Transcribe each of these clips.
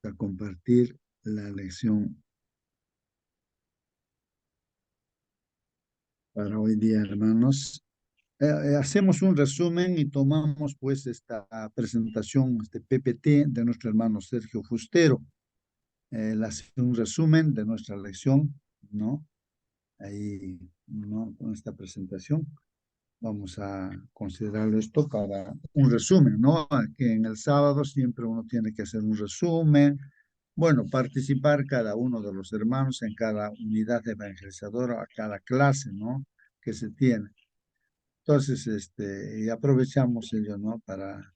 a compartir la lección para hoy día, hermanos. Hacemos un resumen y tomamos pues esta presentación, este PPT de nuestro hermano Sergio Fustero. Él hace un resumen de nuestra lección, ¿no? Ahí, ¿no? Con esta presentación. Vamos a considerarlo esto para un resumen, ¿no? Que en el sábado siempre uno tiene que hacer un resumen. Bueno, participar cada uno de los hermanos en cada unidad evangelizadora, a cada clase, ¿no? Que se tiene. Entonces, y aprovechamos ello, ¿no? Para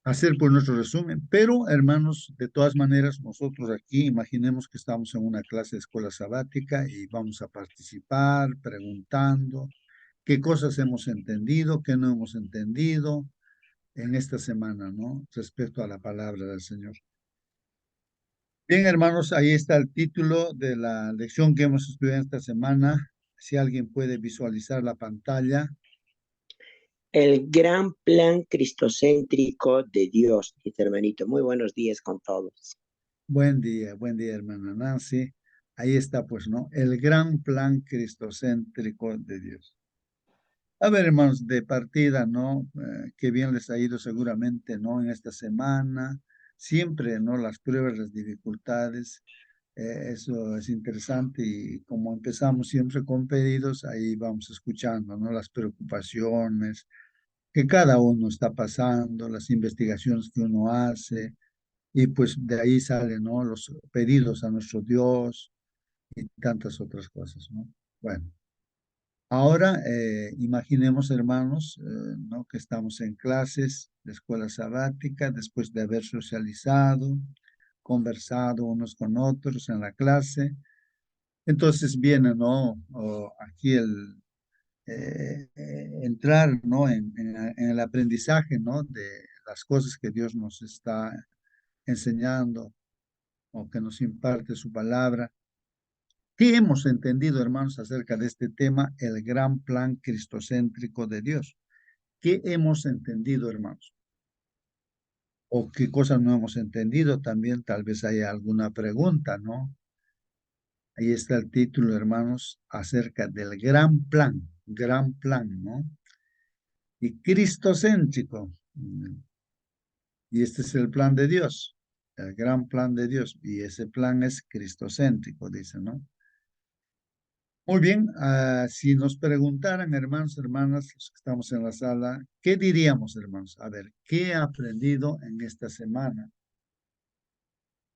hacer pues nuestro resumen. Pero, hermanos, de todas maneras, nosotros aquí imaginemos que estamos en una clase de escuela sabática y vamos a participar preguntando qué cosas hemos entendido, qué no hemos entendido en esta semana, ¿no? Respecto a la palabra del Señor. Bien, hermanos, ahí está el título de la lección que hemos estudiado esta semana. Si alguien puede visualizar la pantalla. El gran plan cristocéntrico de Dios, dice hermanito. Muy buenos días con todos. Buen día, hermana Nancy. Ahí está, pues, ¿no? El gran plan cristocéntrico de Dios. A ver, hermanos, de partida, ¿no? Qué bien les ha ido seguramente, ¿no? En esta semana. Siempre, ¿no? Las pruebas, las dificultades. Eso es interesante y como empezamos siempre con pedidos, ahí vamos escuchando, ¿no? Las preocupaciones que cada uno está pasando, las investigaciones que uno hace y pues de ahí salen, ¿no? Los pedidos a nuestro Dios y tantas otras cosas, ¿no? Bueno, ahora imaginemos, hermanos, ¿no? Que estamos en clases de escuela sabática después de haber socializado, conversado unos con otros en la clase. Entonces viene, ¿no? Aquí entrar, ¿no? En el aprendizaje, ¿no? De las cosas que Dios nos está enseñando o que nos imparte su palabra. ¿Qué hemos entendido, hermanos, acerca de este tema, el gran plan cristocéntrico de Dios? ¿Qué hemos entendido, hermanos? ¿O qué cosas no hemos entendido? También tal vez haya alguna pregunta, ¿no? Ahí está el título, hermanos, acerca del gran plan, ¿no? Y cristocéntrico. Y este es el plan de Dios, el gran plan de Dios. Y ese plan es cristocéntrico, dice, ¿no? Muy bien, si nos preguntaran, hermanos, hermanas, los que estamos en la sala, ¿qué diríamos, hermanos? A ver, ¿qué he aprendido en esta semana?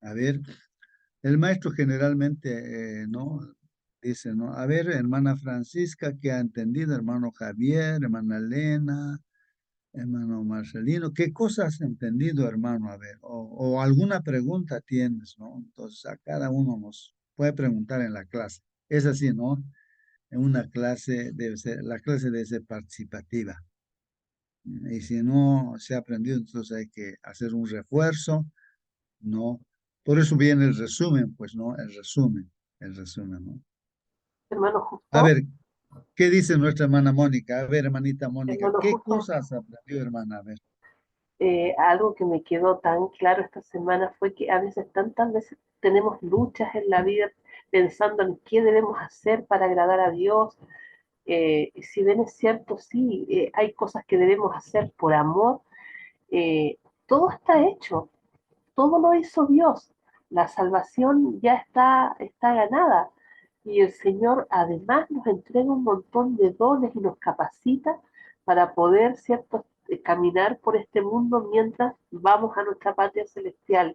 A ver, el maestro generalmente, ¿no? Dice, ¿no? A ver, hermana Francisca, ¿qué ha entendido? Hermano Javier, hermana Elena, hermano Marcelino, ¿qué cosas has entendido, hermano? A ver, o alguna pregunta tienes, ¿no? Entonces, a cada uno nos puede preguntar en la clase. Es así, ¿no? En una clase debe ser, la clase debe ser participativa. Y si no se ha aprendido, entonces hay que hacer un refuerzo, ¿no? Por eso viene el resumen, pues, ¿no? El resumen, ¿no? Hermano A Justo, ver, ¿qué dice nuestra hermana Mónica? A ver, hermanita Mónica, hermano ¿qué Justo, cosas aprendió, hermana? A ver. algo que me quedó tan claro esta semana fue que a veces, tantas veces tenemos luchas en la vida pensando en qué debemos hacer para agradar a Dios. Y si bien es cierto, sí, hay cosas que debemos hacer por amor, eh, todo está hecho, todo lo hizo Dios, la salvación ya está ganada y el Señor además nos entrega un montón de dones y nos capacita para poder, ¿cierto?, caminar por este mundo mientras vamos a nuestra patria celestial.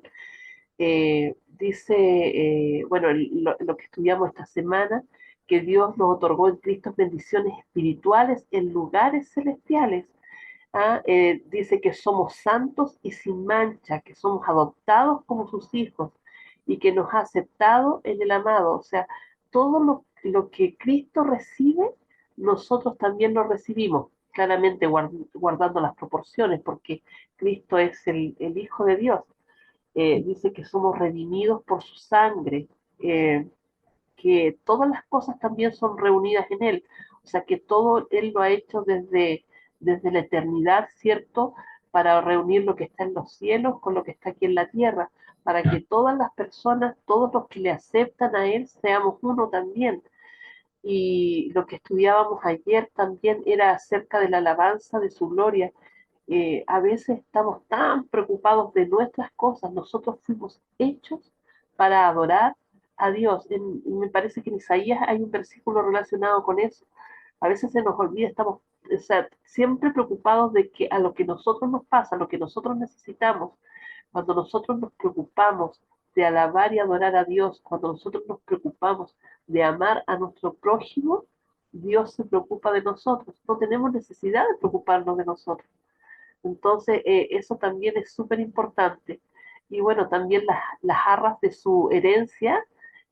Dice, bueno, lo que estudiamos esta semana, que Dios nos otorgó en Cristo bendiciones espirituales en lugares celestiales. Dice que somos santos y sin mancha, que somos adoptados como sus hijos y que nos ha aceptado en el amado. O sea, todo lo que Cristo recibe, nosotros también lo recibimos, claramente guardando las proporciones, porque Cristo es el Hijo de Dios. Dice que somos redimidos por su sangre, eh, que todas las cosas también son reunidas en Él, o sea que todo Él lo ha hecho desde la eternidad, ¿cierto? para reunir lo que está en los cielos con lo que está aquí en la tierra, para que todas las personas, todos los que le aceptan a Él, seamos uno también. Y lo que estudiábamos ayer también era acerca de la alabanza de su gloria. A veces estamos tan preocupados de nuestras cosas, nosotros fuimos hechos para adorar a Dios. Me parece que en Isaías hay un versículo relacionado con eso. A veces se nos olvida, estamos, o sea, siempre preocupados de que a lo que nosotros nos pasa, a lo que nosotros necesitamos, cuando nosotros nos preocupamos de alabar y adorar a Dios, cuando nosotros nos preocupamos de amar a nuestro prójimo, Dios se preocupa de nosotros. No tenemos necesidad de preocuparnos de nosotros. Entonces, eso también es súper importante. Y bueno, también las arras de su herencia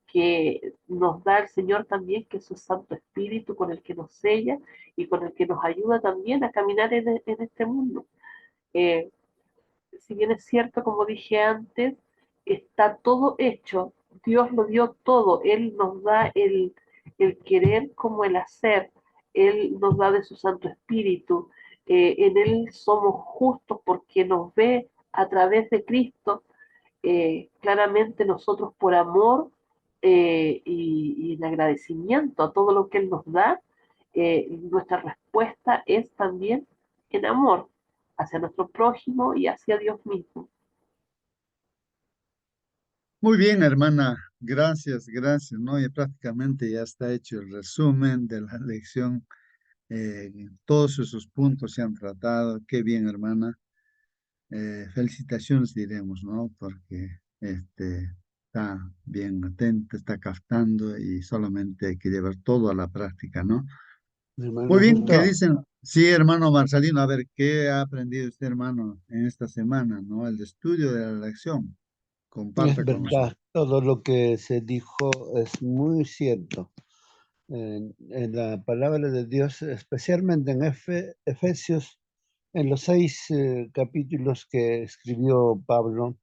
que nos da el Señor también, que es su Santo Espíritu con el que nos sella y con el que nos ayuda también a caminar en este mundo. Eh, si bien es cierto, como dije antes, está todo hecho, Dios lo dio todo, Él nos da el querer como el hacer, Él nos da de su Santo Espíritu, en Él somos justos porque nos ve a través de Cristo, claramente nosotros por amor y en agradecimiento a todo lo que Él nos da, nuestra respuesta es también en amor hacia nuestro prójimo y hacia Dios mismo. Muy bien, hermana. Gracias, gracias, ¿no? Y prácticamente ya está hecho el resumen de la lección. Todos esos puntos se han tratado. Qué bien, hermana. Felicitaciones diremos, ¿no? Porque está bien atenta, está captando y solamente hay que llevar todo a la práctica, ¿no? Muy Hermano, bien, ¿qué justo, dicen? Sí, hermano Marcelino, a ver, ¿qué ha aprendido usted, hermano, en esta semana, ¿no? El estudio de la lección. es Comparta con nosotros. verdad, todo lo que se dijo es muy cierto. En la palabra de Dios, especialmente en Efesios, en los 6 capítulos que escribió Pablo,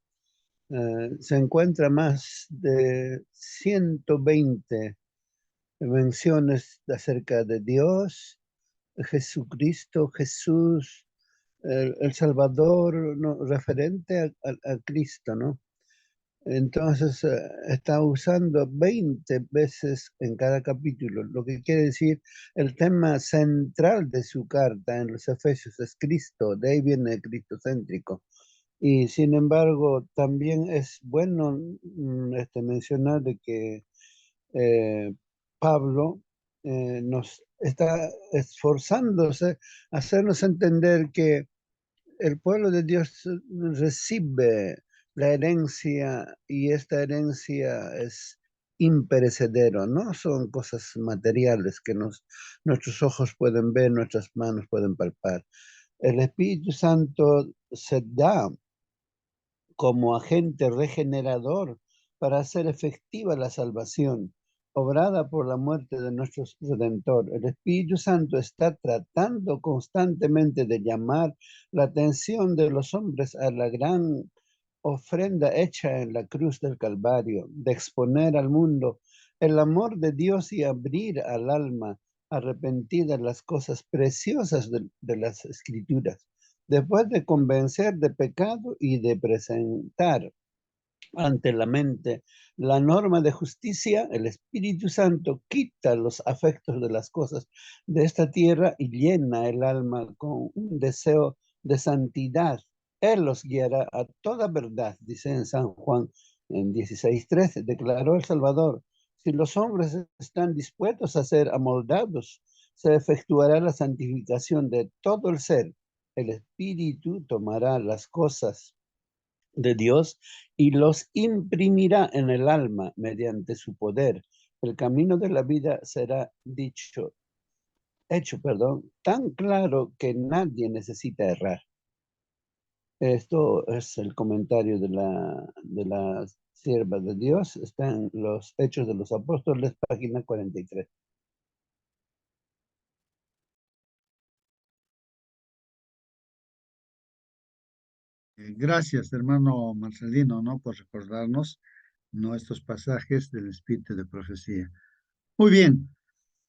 se encuentra más de 120 menciones acerca de Dios, Jesucristo, Jesús, el Salvador, ¿no? Referente a Cristo, ¿no? Entonces está usando 20 veces en cada capítulo, lo que quiere decir el tema central de su carta en los Efesios es Cristo, de ahí viene el cristocéntrico. Y sin embargo, también es bueno mencionar de que eh, Pablo nos está esforzándose a hacernos entender que el pueblo de Dios recibe la herencia y esta herencia es imperecedero, no son cosas materiales que nuestros ojos pueden ver, nuestras manos pueden palpar. El Espíritu Santo se da como agente regenerador para hacer efectiva la salvación, obrada por la muerte de nuestro Redentor. El Espíritu Santo está tratando constantemente de llamar la atención de los hombres a la gran ofrenda hecha en la cruz del Calvario, de exponer al mundo el amor de Dios y abrir al alma arrepentida las cosas preciosas de las Escrituras, después de convencer de pecado y de presentar ante la mente la norma de justicia, el Espíritu Santo quita los afectos de las cosas de esta tierra y llena el alma con un deseo de santidad. Él los guiará a toda verdad, dice en San Juan en 16:13, declaró el Salvador. Si los hombres están dispuestos a ser amoldados, se efectuará la santificación de todo el ser. El Espíritu tomará las cosas de Dios y los imprimirá en el alma mediante su poder. El camino de la vida será hecho, tan claro que nadie necesita errar. Esto es el comentario de la sierva de Dios. Está en los Hechos de los Apóstoles, página 43. Gracias, hermano Marcelino, ¿no? Por recordarnos, ¿no? Estos pasajes del Espíritu de Profecía. Muy bien.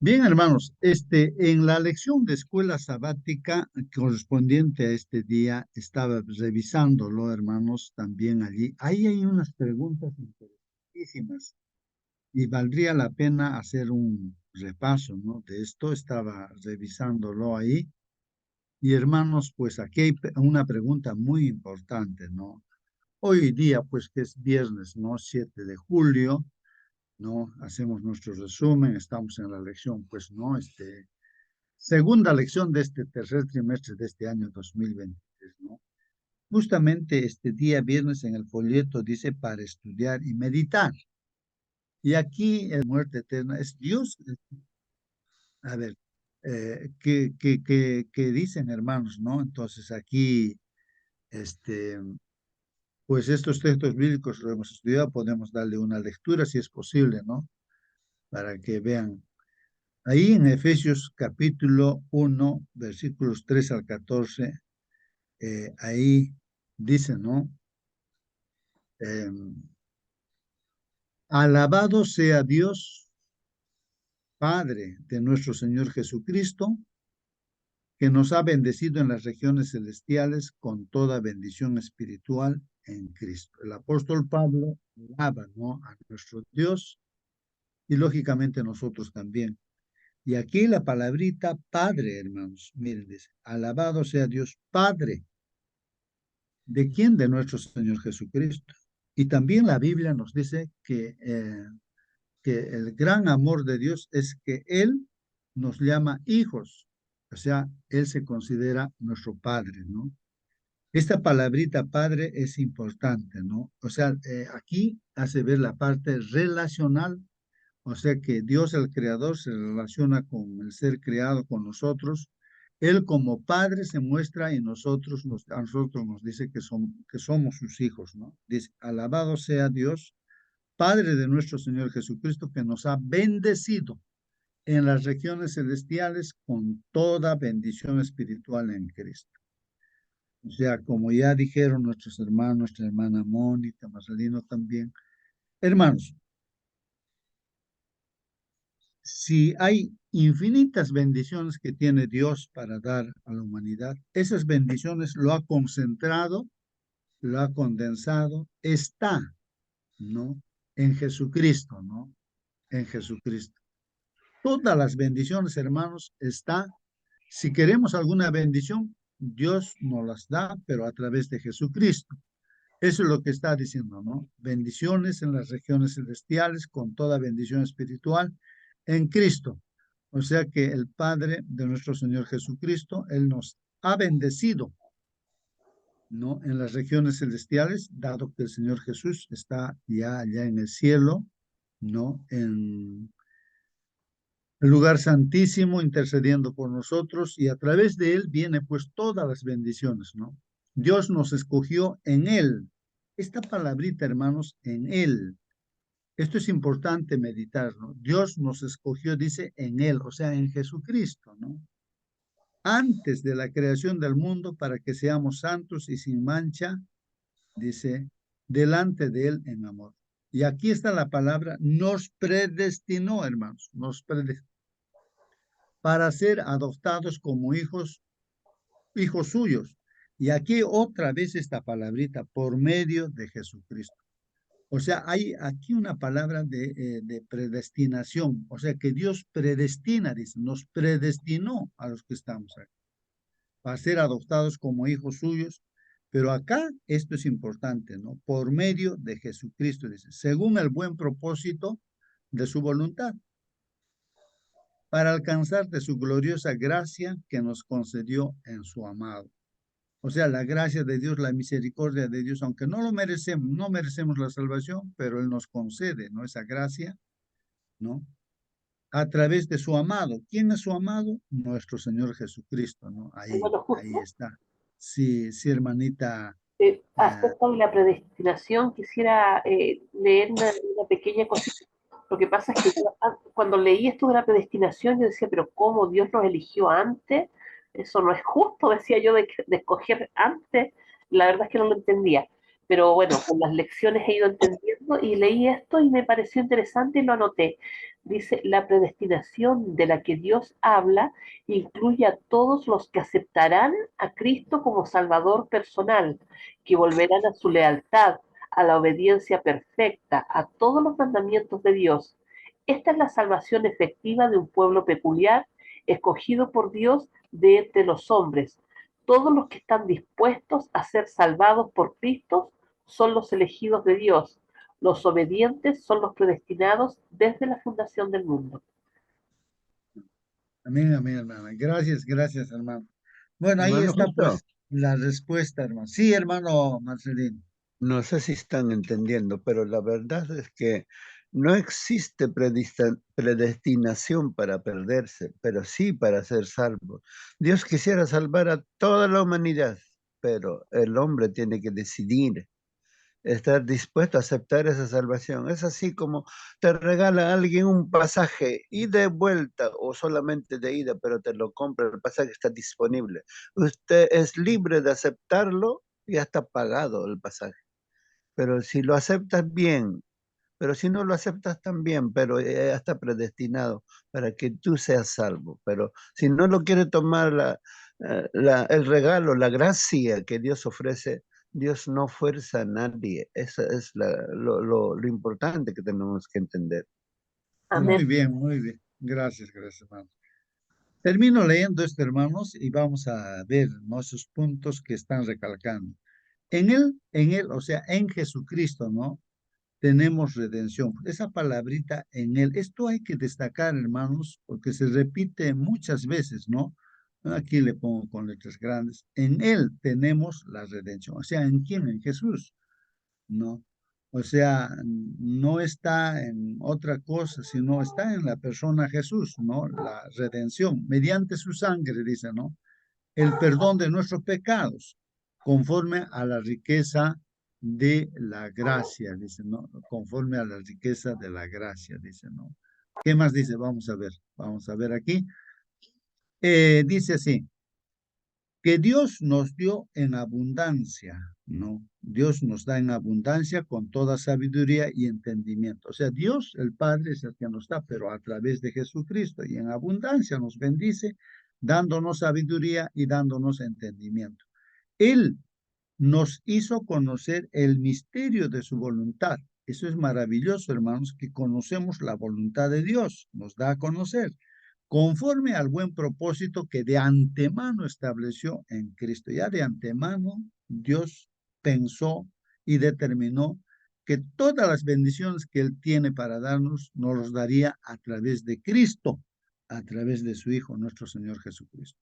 Bien, hermanos, en la lección de escuela sabática correspondiente a este día, estaba revisándolo, hermanos, también allí. Ahí hay unas preguntas interesantísimas y valdría la pena hacer un repaso, ¿no? De esto estaba revisándolo ahí. Y hermanos, pues aquí hay una pregunta muy importante, ¿no? Hoy día, pues que es viernes, ¿no? 7 de julio, ¿no? Hacemos nuestro resumen, estamos en la lección, pues, ¿no? Segunda lección de este tercer trimestre de este año 2023, ¿no? Justamente este día viernes en el folleto dice para estudiar y meditar. Y aquí la muerte eterna es Dios. A ver, ¿qué dicen, hermanos, no? Entonces aquí, este, pues estos textos bíblicos lo hemos estudiado, podemos darle una lectura si es posible, ¿no? Para que vean. Ahí en Efesios capítulo 1, versículos 3 al 14, ahí dice, ¿no? Alabado sea Dios, Padre de nuestro Señor Jesucristo, que nos ha bendecido en las regiones celestiales con toda bendición espiritual en Cristo. El apóstol Pablo alaba, ¿no? A nuestro Dios y lógicamente nosotros también. Y aquí la palabrita Padre, hermanos, miren, dice, alabado sea Dios Padre. ¿De quién? De nuestro Señor Jesucristo. Y también la Biblia nos dice que el gran amor de Dios es que Él nos llama hijos. O sea, Él se considera nuestro Padre, ¿no? Esta palabrita Padre es importante, ¿no? O sea, aquí hace ver la parte relacional, o sea que Dios el Creador se relaciona con el ser creado, con nosotros. Él como Padre se muestra y a nosotros nos dice que somos sus hijos, ¿no? Dice, alabado sea Dios, Padre de nuestro Señor Jesucristo, que nos ha bendecido en las regiones celestiales con toda bendición espiritual en Cristo. O sea, como ya dijeron nuestros hermanos, nuestra hermana Mónica, Marcelino también. Hermanos, si hay infinitas bendiciones que tiene Dios para dar a la humanidad, esas bendiciones lo ha concentrado, lo ha condensado, está, ¿no? En Jesucristo, ¿no? En Jesucristo. Todas las bendiciones, hermanos, está. Si queremos alguna bendición, Dios nos las da, pero a través de Jesucristo. Eso es lo que está diciendo, ¿no? Bendiciones en las regiones celestiales con toda bendición espiritual en Cristo. O sea que el Padre de nuestro Señor Jesucristo, Él nos ha bendecido, ¿no? En las regiones celestiales, dado que el Señor Jesús está ya allá en el cielo, ¿no? En el lugar santísimo, intercediendo por nosotros, y a través de Él viene pues todas las bendiciones, ¿no? Dios nos escogió en Él. Esta palabrita, hermanos, en Él. Esto es importante meditar, ¿no? Dios nos escogió, dice, en Él, o sea, en Jesucristo, ¿no? Antes de la creación del mundo, para que seamos santos y sin mancha, dice, delante de Él en amor. Y aquí está la palabra, nos predestinó, hermanos, nos predestinó para ser adoptados como hijos suyos. Y aquí otra vez esta palabrita, por medio de Jesucristo. O sea, hay aquí una palabra de predestinación. O sea, que Dios predestina, dice, nos predestinó a los que estamos aquí, para ser adoptados como hijos suyos. Pero acá esto es importante, ¿no? Por medio de Jesucristo, dice, según el buen propósito de su voluntad, para alcanzar de su gloriosa gracia que nos concedió en su amado. O sea, la gracia de Dios, la misericordia de Dios, aunque no lo merecemos, no merecemos la salvación, pero Él nos concede, ¿no? Esa gracia, ¿no? A través de su amado. ¿Quién es su amado? Nuestro Señor Jesucristo, ¿no? Bueno, Ahí está. Sí, sí, hermanita. Acerca de la predestinación, quisiera leer una pequeña cosita. Lo que pasa es que yo, cuando leí esto de la predestinación, yo decía, pero ¿cómo Dios nos eligió antes? Eso no es justo, decía yo, de escoger antes. La verdad es que no lo entendía. Pero bueno, con las lecciones he ido entendiendo y leí esto y me pareció interesante y lo anoté. Dice, la predestinación de la que Dios habla incluye a todos los que aceptarán a Cristo como Salvador personal, que volverán a su lealtad, a la obediencia perfecta, a todos los mandamientos de Dios. Esta es la salvación efectiva de un pueblo peculiar, escogido por Dios de entre los hombres. Todos los que están dispuestos a ser salvados por Cristo son los elegidos de Dios. Los obedientes son los predestinados desde la fundación del mundo. Amén, amén, hermano. Gracias, gracias, hermano. Bueno, ahí Hermano está Justo, pues la respuesta, hermano. Sí, hermano Marcelino. no sé si están entendiendo, pero la verdad es que no existe predestinación para perderse, pero sí para ser salvo. Dios quisiera salvar a toda la humanidad, pero el hombre tiene que decidir estar dispuesto a aceptar esa salvación. Es así como te regala a alguien un pasaje ida y vuelta o solamente de ida, pero te lo compra, el pasaje está disponible. Usted es libre de aceptarlo y ya está pagado el pasaje. Pero si lo aceptas bien, pero si no lo aceptas también, pero ya está predestinado para que tú seas salvo. Pero si no lo quiere tomar el regalo, la gracia que Dios ofrece, Dios no fuerza a nadie. Eso es lo importante que tenemos que entender. Amén. Muy bien, muy bien. Gracias, gracias, hermano. Termino leyendo esto, hermanos, y vamos a ver, ¿no?, esos puntos que están recalcando. En él, o sea, en Jesucristo, ¿no?, tenemos redención. Esa palabrita en él, esto hay que destacar, hermanos, porque se repite muchas veces, ¿no? Aquí le pongo con letras grandes. En él tenemos la redención. O sea, ¿en quién? En Jesús, ¿no? O sea, no está en otra cosa, sino está en la persona Jesús, ¿no? La redención, mediante su sangre, dice, ¿no?, el perdón de nuestros pecados, conforme a la riqueza de la gracia, dice, ¿no? Conforme a la riqueza de la gracia, dice, ¿no? ¿Qué más dice? Vamos a ver aquí. Dice así, que Dios nos dio en abundancia, ¿no? Dios nos da en abundancia con toda sabiduría y entendimiento. O sea, Dios, el Padre, es el que nos da, pero a través de Jesucristo y en abundancia nos bendice, dándonos sabiduría y dándonos entendimiento. Él nos hizo conocer el misterio de su voluntad. Eso es maravilloso, hermanos, que conocemos la voluntad de Dios, nos da a conocer, conforme al buen propósito que de antemano estableció en Cristo. Ya de antemano Dios pensó y determinó que todas las bendiciones que Él tiene para darnos, nos los daría a través de Cristo, a través de su Hijo, nuestro Señor Jesucristo,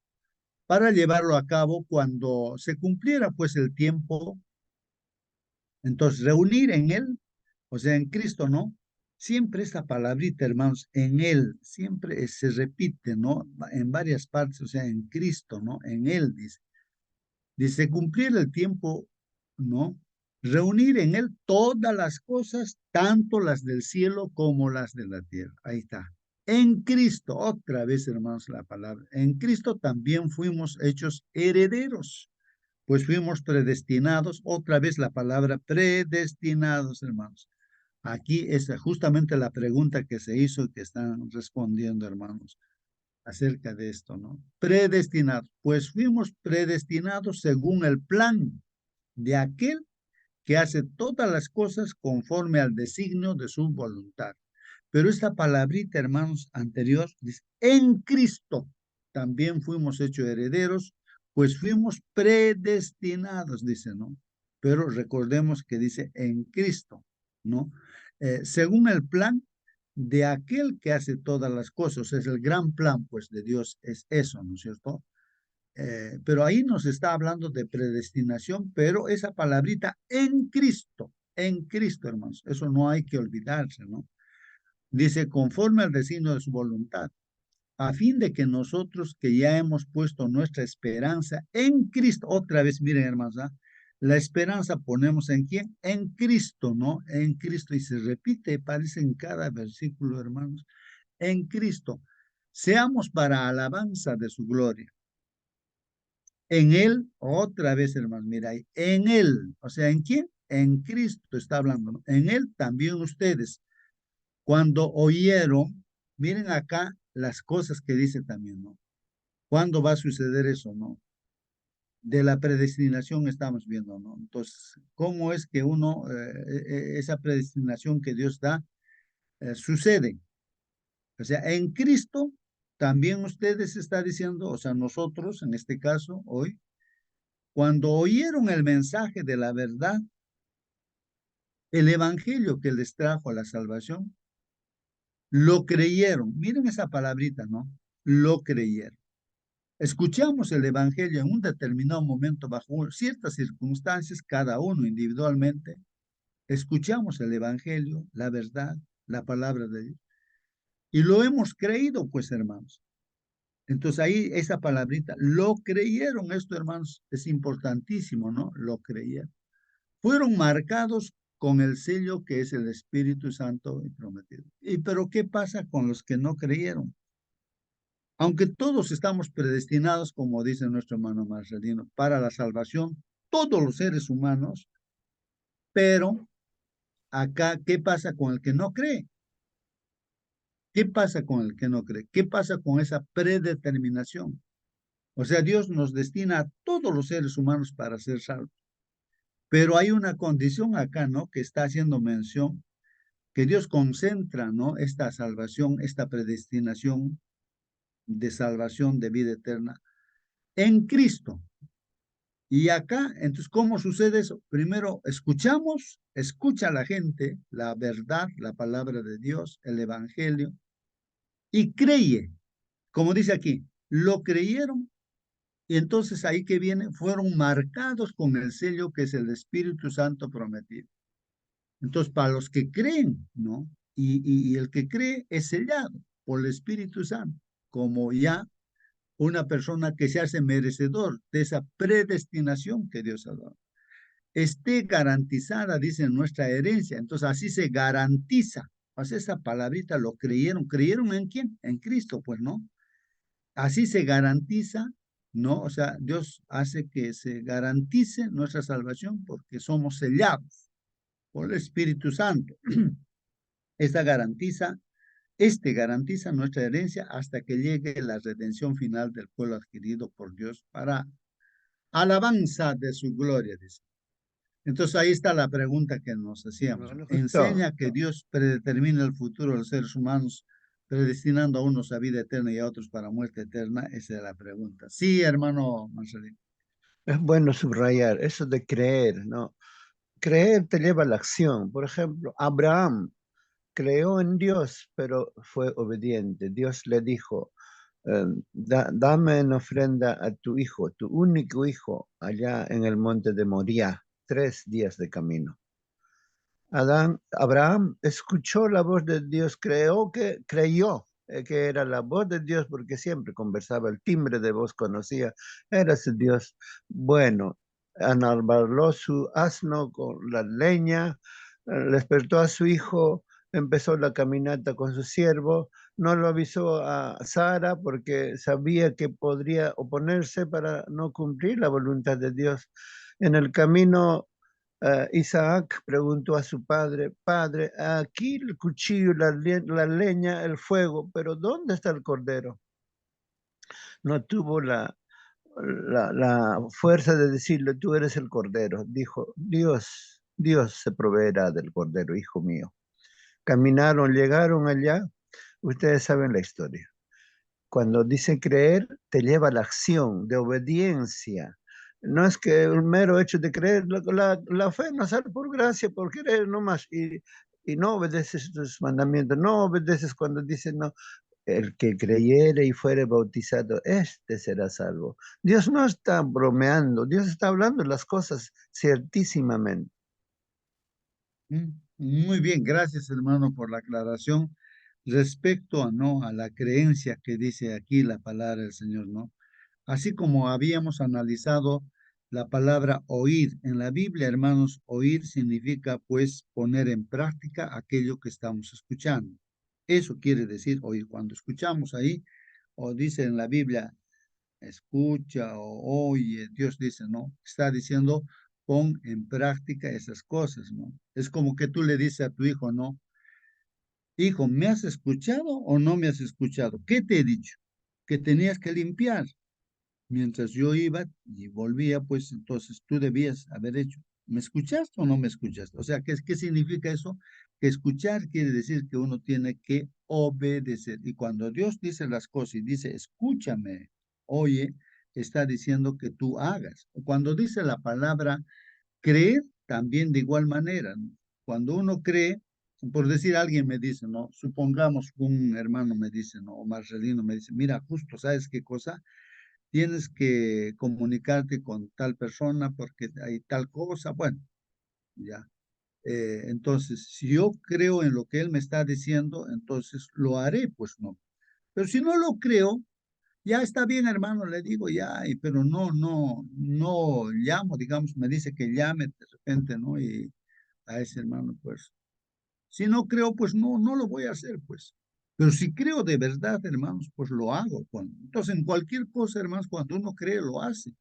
para llevarlo a cabo cuando se cumpliera pues el tiempo. Entonces, reunir en Él, o sea, en Cristo, ¿no? Siempre esta palabrita, hermanos, en Él, siempre se repite, ¿no? En varias partes, o sea, en Cristo, ¿no? En Él, dice. Dice, cumplir el tiempo, ¿no? Reunir en Él todas las cosas, tanto las del cielo como las de la tierra. Ahí está. En Cristo, otra vez, hermanos, la palabra. En Cristo también fuimos hechos herederos, pues fuimos predestinados, otra vez la palabra predestinados, hermanos. Aquí es justamente la pregunta que se hizo y que están respondiendo, hermanos, acerca de esto, ¿no? Predestinados, pues fuimos predestinados según el plan de aquel que hace todas las cosas conforme al designio de su voluntad. Pero esta palabrita, hermanos, anterior, dice, en Cristo también fuimos hechos herederos, pues fuimos predestinados, dice, ¿no? Pero recordemos que dice en Cristo, ¿no? Según el plan de aquel que hace todas las cosas, es el gran plan, pues, de Dios, es eso, ¿no es cierto? Pero ahí nos está hablando de predestinación, pero esa palabrita en Cristo, hermanos, eso no hay que olvidarse, ¿no? Dice, conforme al designio de su voluntad, a fin de que nosotros que ya hemos puesto nuestra esperanza en Cristo, otra vez, miren, hermanos, ¿ah? La esperanza ponemos en quién? En Cristo, ¿no? En Cristo, y se repite, parece en cada versículo, hermanos, en Cristo, seamos para alabanza de su gloria. En Él, otra vez, hermanos, mira ahí, en Él, o sea, ¿en quién? En Cristo está hablando, ¿no? En Él también ustedes, cuando oyeron, Miren acá las cosas que dice también, ¿no? ¿Cuándo va a suceder eso, no? De la predestinación estamos viendo, ¿no? Entonces, ¿cómo es que esa predestinación que Dios da, sucede? O sea, en Cristo también ustedes está diciendo, o sea, nosotros en este caso, hoy, cuando oyeron el mensaje de la verdad, el evangelio que les trajo a la salvación, lo creyeron. Miren esa palabrita, ¿no? Lo creyeron. Escuchamos el evangelio en un determinado momento bajo ciertas circunstancias, cada uno individualmente. Escuchamos el evangelio, la verdad, la palabra de Dios. Y lo hemos creído, pues, hermanos. Entonces ahí esa palabrita, lo creyeron, esto, hermanos, es importantísimo, ¿no? Lo creyeron. Fueron marcados con el sello que es el Espíritu Santo y prometido. Pero ¿qué pasa con los que no creyeron? Aunque todos estamos predestinados, como dice nuestro hermano Marcelino, para la salvación, todos los seres humanos, pero acá, ¿qué pasa con el que no cree? ¿Qué pasa con el que no cree? ¿Qué pasa con esa predeterminación? O sea, Dios nos destina a todos los seres humanos para ser salvos. Pero hay una condición acá, ¿no? Que está haciendo mención, que Dios concentra, ¿no? Esta salvación, esta predestinación de salvación de vida eterna en Cristo. Y acá, entonces, ¿cómo sucede eso? Primero, escucha a la gente la verdad, la palabra de Dios, el evangelio, y cree, como dice aquí, lo creyeron. Y entonces ahí que viene, fueron marcados con el sello que es el Espíritu Santo prometido. Entonces, para los que creen, ¿no? Y el que cree es sellado por el Espíritu Santo, como ya una persona que se hace merecedor de esa predestinación que Dios ha dado. Esté garantizada, dice, nuestra herencia. Entonces, así se garantiza. O sea, esa palabrita lo creyeron. ¿Creyeron en quién? En Cristo, pues, ¿no? Así se garantiza, ¿no? O sea, Dios hace que se garantice nuestra salvación porque somos sellados por el Espíritu Santo. Garantiza nuestra herencia hasta que llegue la redención final del pueblo adquirido por Dios para alabanza de su gloria, dice. Entonces ahí está la pregunta que nos hacíamos. Bueno, justo. ¿Enseña que Dios predetermina el futuro de los seres humanos, predestinando a unos a vida eterna y a otros para muerte eterna? Esa es la pregunta. Sí, hermano Marcelino. Es bueno subrayar eso de creer, ¿no? Creer te lleva a la acción. Por ejemplo, Abraham creó en Dios, pero fue obediente. Dios le dijo, dame en ofrenda a tu hijo, tu único hijo, allá en el monte de Moriah, 3 días de camino. Abraham escuchó la voz de Dios, creyó que era la voz de Dios porque siempre conversaba, el timbre de voz conocía, era su Dios. Bueno, enarboló su asno con la leña, despertó a su hijo, empezó la caminata con su siervo, no lo avisó a Sara porque sabía que podría oponerse para no cumplir la voluntad de Dios. En el camino Isaac preguntó a su padre, padre, aquí el cuchillo, la leña, el fuego, pero ¿dónde está el cordero? No tuvo la fuerza de decirle, tú eres el cordero. Dijo, Dios se proveerá del cordero, hijo mío. Caminaron, llegaron allá, ustedes saben la historia. Cuando dice creer, te lleva a la acción de obediencia. No es que el mero hecho de creer, la fe no sale por gracia, por querer nomás, y no obedeces tus mandamientos, no obedeces cuando dice no, el que creyere y fuere bautizado, este será salvo. Dios no está bromeando, Dios está hablando las cosas ciertísimamente. Muy bien, gracias hermano por la aclaración respecto a la creencia que dice aquí la palabra del Señor, ¿no? Así como habíamos analizado la palabra oír en la Biblia, hermanos, oír significa pues poner en práctica aquello que estamos escuchando. Eso quiere decir oír. Cuando escuchamos ahí, o dice en la Biblia, escucha o oye, Dios dice, ¿no? Está diciendo, pon en práctica esas cosas, ¿no? Es como que tú le dices a tu hijo, ¿no? hijo, ¿me has escuchado o no me has escuchado? ¿Qué te he dicho? Que tenías que limpiar. Mientras yo iba y volvía, pues entonces tú debías haber hecho. ¿Me escuchaste o no me escuchaste? O sea, ¿qué significa eso? Que escuchar quiere decir que uno tiene que obedecer. Y cuando Dios dice las cosas y dice, escúchame, oye, está diciendo que tú hagas. Cuando dice la palabra creer, también de igual manera, ¿no? Cuando uno cree, por decir, alguien me dice, ¿no? Supongamos un hermano me dice, ¿no? O Marcelino me dice, mira, justo, ¿sabes qué cosa? Tienes que comunicarte con tal persona porque hay tal cosa. Bueno, ya. Entonces, si yo creo en lo que él me está diciendo, entonces lo haré, pues no. Pero si no lo creo, ya está bien, hermano, le digo ya, pero no llamo, digamos, me dice que llame de repente, ¿no? Y a ese hermano, pues, si no creo, pues no lo voy a hacer, pues. Pero si creo de verdad, hermanos, pues lo hago. Entonces, en cualquier cosa, hermanos, cuando uno cree, lo hace.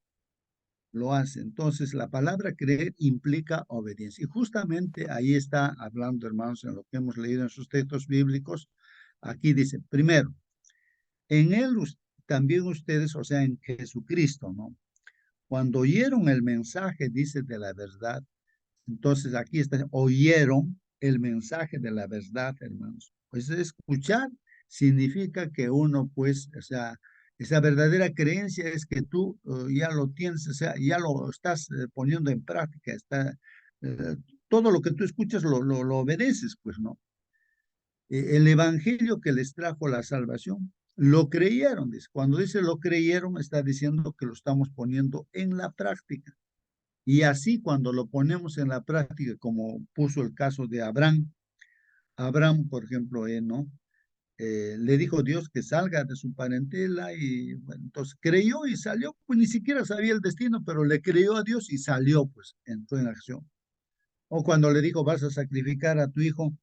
Lo hace. Entonces, la palabra creer implica obediencia. Y justamente ahí está hablando, hermanos, en lo que hemos leído en sus textos bíblicos. Aquí dice, primero, en él también ustedes, o sea, en Jesucristo, ¿no? Cuando oyeron el mensaje, dice, de la verdad, entonces aquí está, oyeron el mensaje de la verdad, hermanos. Pues escuchar significa que uno, pues, o sea, esa verdadera creencia es que tú ya lo tienes, o sea, ya lo estás poniendo en práctica, eh, todo lo que tú escuchas lo obedeces, pues, ¿no? El evangelio que les trajo la salvación, lo creyeron, dice. Cuando dice lo creyeron, está diciendo que lo estamos poniendo en la práctica. Y así cuando lo ponemos en la práctica, como puso el caso de Abraham, Abraham, por ejemplo, ¿no? Le dijo Dios que salga de su parentela y bueno, entonces creyó y salió, pues ni siquiera sabía el destino, pero le creyó a Dios y salió, pues entró en acción. O cuando le dijo, vas a sacrificar a tu hijo,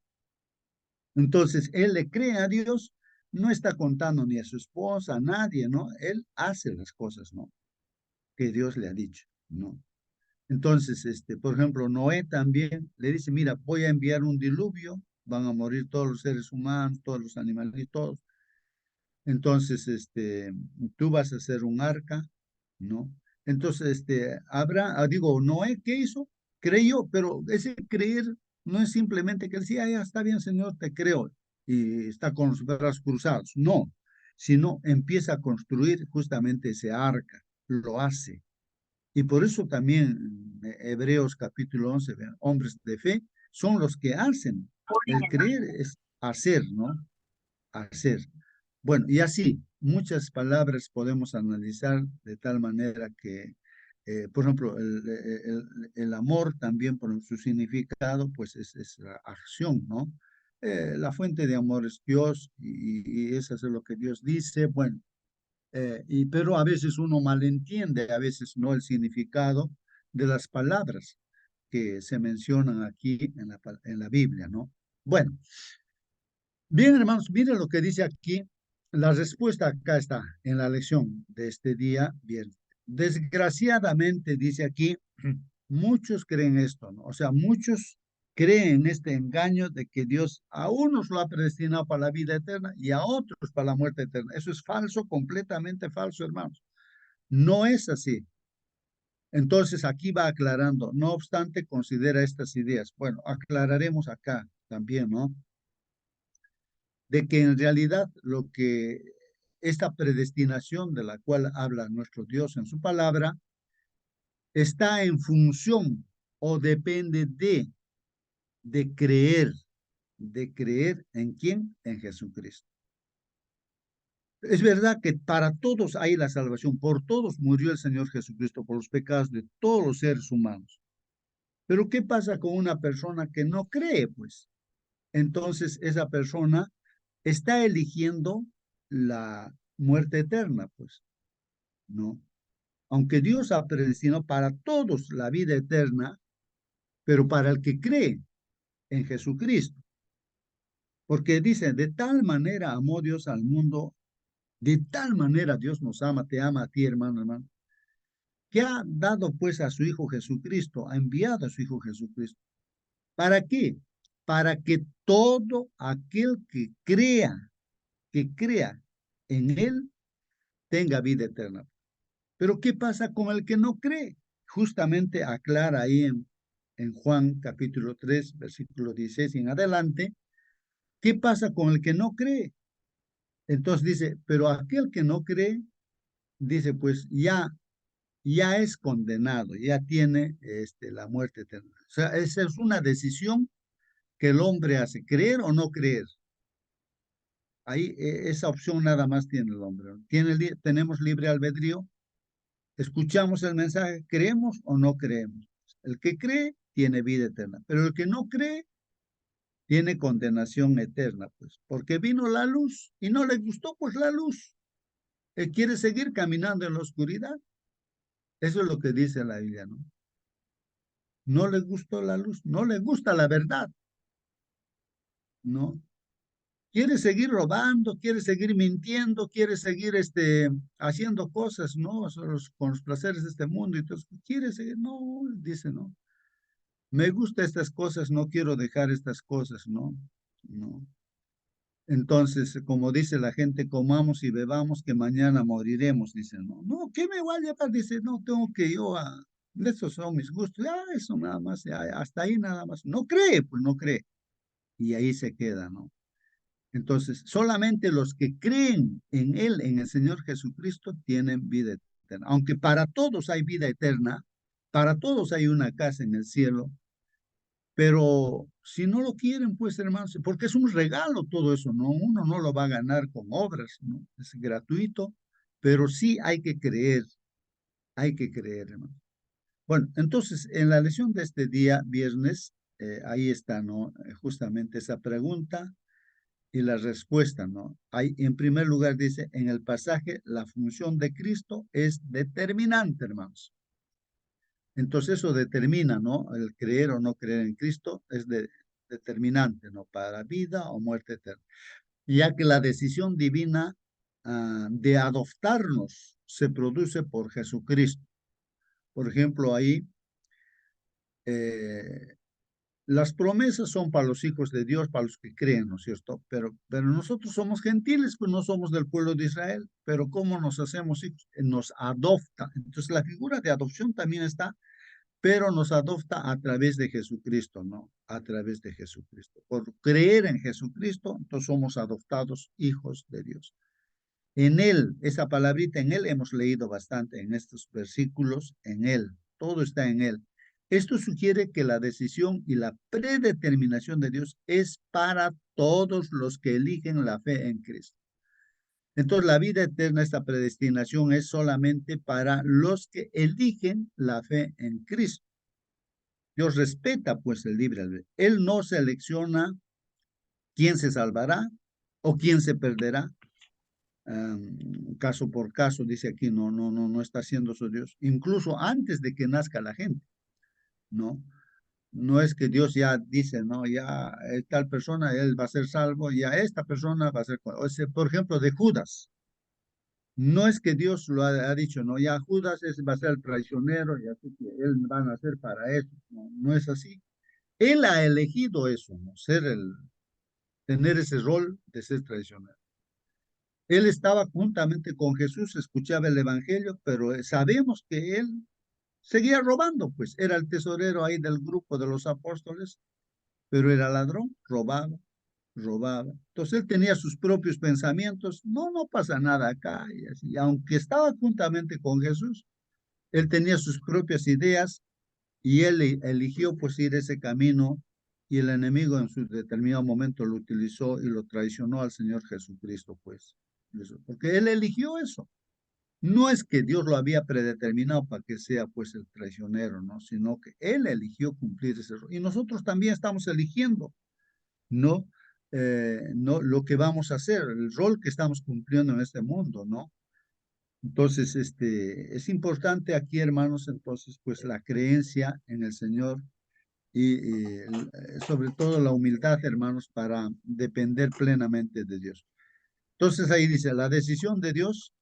entonces él le cree a Dios, no está contando ni a su esposa, a nadie, ¿no? Él hace las cosas, ¿no? Que Dios le ha dicho, ¿no? Entonces, por ejemplo, Noé también le dice, mira, voy a enviar un diluvio, van a morir todos los seres humanos, todos los animales, todos. Entonces, tú vas a hacer un arca, ¿no? Entonces, digo, Noé, ¿qué hizo? Creyó, pero ese creer no es simplemente que él decía, ya está bien, Señor, te creo, y está con los brazos cruzados. No, sino empieza a construir justamente ese arca, lo hace. Y por eso también Hebreos capítulo 11, vean, hombres de fe son los que hacen. El creer es hacer, ¿no? Hacer. Bueno, y así, muchas palabras podemos analizar de tal manera que, por ejemplo, el amor también por su significado, pues es la acción, ¿no? La fuente de amor es Dios y eso es lo que Dios dice. Bueno, pero a veces uno malentiende, a veces no el significado de las palabras que se mencionan aquí en la Biblia, ¿no? Bueno, bien, hermanos, miren lo que dice aquí. La respuesta acá está en la lección de este día viernes. Desgraciadamente, dice aquí, muchos creen esto, ¿no? O sea, muchos creen en este engaño de que Dios a unos lo ha predestinado para la vida eterna y a otros para la muerte eterna. Eso es falso, completamente falso, hermanos. No es así. Entonces, aquí va aclarando. No obstante, considera estas ideas. Bueno, aclararemos acá también, ¿no? De que en realidad lo que esta predestinación de la cual habla nuestro Dios en su palabra está en función o depende de creer en quién, en Jesucristo. Es verdad que para todos hay la salvación, por todos murió el Señor Jesucristo, por los pecados de todos los seres humanos. Pero ¿qué pasa con una persona que no cree? Pues entonces esa persona está eligiendo la muerte eterna, pues, ¿no? Aunque Dios ha predestinado para todos la vida eterna, pero para el que cree en Jesucristo, porque dice, de tal manera amó Dios al mundo, de tal manera Dios nos ama, te ama a ti, hermano, hermano, que ha dado pues a su Hijo Jesucristo, ha enviado a su Hijo Jesucristo. ¿Para qué? para que todo aquel que crea en él, tenga vida eterna. Pero ¿qué pasa con el que no cree? Justamente aclara ahí en Juan capítulo 3, versículo 16 y en adelante, ¿qué pasa con el que no cree? Entonces dice, pero aquel que no cree, dice, pues ya es condenado, ya tiene la muerte eterna. O sea, esa es una decisión que el hombre hace, creer o no creer. Ahí esa opción nada más tiene el hombre. Tenemos libre albedrío, escuchamos el mensaje, creemos o no creemos. El que cree tiene vida eterna, pero el que no cree tiene condenación eterna, pues, porque vino la luz y no le gustó, pues, la luz. Él quiere seguir caminando en la oscuridad. Eso es lo que dice la Biblia, ¿no? No le gustó la luz, no le gusta la verdad, ¿no? Quiere seguir robando, quiere seguir mintiendo, quiere seguir haciendo cosas, ¿no? Con los placeres de este mundo. Y entonces, quiere seguir, no, dice, no. Me gustan estas cosas, no quiero dejar estas cosas, ¿no? No. Entonces, como dice la gente, comamos y bebamos que mañana moriremos, dice, no. No, ¿qué me voy a llevar? Dice, no, tengo que yo a... Esos son mis gustos, ya, eso nada más, ya, hasta ahí nada más. No cree, pues no cree. Y ahí se queda, ¿no? Entonces, solamente los que creen en Él, en el Señor Jesucristo, tienen vida eterna. Aunque para todos hay vida eterna, para todos hay una casa en el cielo, pero si no lo quieren, pues hermanos, porque es un regalo todo eso, ¿no? Uno no lo va a ganar con obras, ¿no? Es gratuito, pero sí hay que creer, hermano. Bueno, entonces, en la lección de este día, viernes, ahí está, ¿no? Justamente esa pregunta y la respuesta, ¿no? Hay, en primer lugar, dice, en el pasaje, la función de Cristo es determinante, hermanos. Entonces eso determina, ¿no? El creer o no creer en Cristo es determinante, ¿no? Para vida o muerte eterna. Ya que la decisión divina de adoptarnos se produce por Jesucristo. Por ejemplo, ahí eh, las promesas son para los hijos de Dios, para los que creen, ¿no es cierto? Pero nosotros somos gentiles, pues no somos del pueblo de Israel. Pero ¿cómo nos hacemos hijos? Nos adopta. Entonces la figura de adopción también está, pero nos adopta a través de Jesucristo, ¿no? A través de Jesucristo. Por creer en Jesucristo, entonces somos adoptados hijos de Dios. En Él, esa palabrita en Él hemos leído bastante en estos versículos, en Él, todo está en Él. Esto sugiere que la decisión y la predeterminación de Dios es para todos los que eligen la fe en Cristo. Entonces, la vida eterna, esta predestinación es solamente para los que eligen la fe en Cristo. Dios respeta pues el libre albedrío. Él no selecciona quién se salvará o quién se perderá. Caso por caso, dice aquí, no está haciendo su Dios. Incluso antes de que nazca la gente, ¿no? No es que Dios ya dice, no, ya tal persona, él va a ser salvo, ya esta persona va a ser, o sea, por ejemplo, de Judas. No es que Dios lo ha dicho, no, ya Judas va a ser el traicionero y así que él va a nacer para eso. No, no es así. Él ha elegido eso, ¿no? Tener ese rol de ser traicionero. Él estaba juntamente con Jesús, escuchaba el evangelio, pero sabemos que él seguía robando, pues era el tesorero ahí del grupo de los apóstoles, pero era ladrón, robaba. Entonces él tenía sus propios pensamientos, no pasa nada acá, y así. Aunque estaba juntamente con Jesús, él tenía sus propias ideas y él eligió pues ir ese camino y el enemigo en su determinado momento lo utilizó y lo traicionó al Señor Jesucristo, pues. Porque él eligió eso. No es que Dios lo había predeterminado para que sea pues el traicionero, ¿no? Sino que él eligió cumplir ese rol. Y nosotros también estamos eligiendo, ¿no? No lo que vamos a hacer, el rol que estamos cumpliendo en este mundo, ¿no? Entonces, es importante aquí, hermanos, entonces, pues la creencia en el Señor y sobre todo la humildad, hermanos, para depender plenamente de Dios. Entonces ahí dice, la decisión de Dios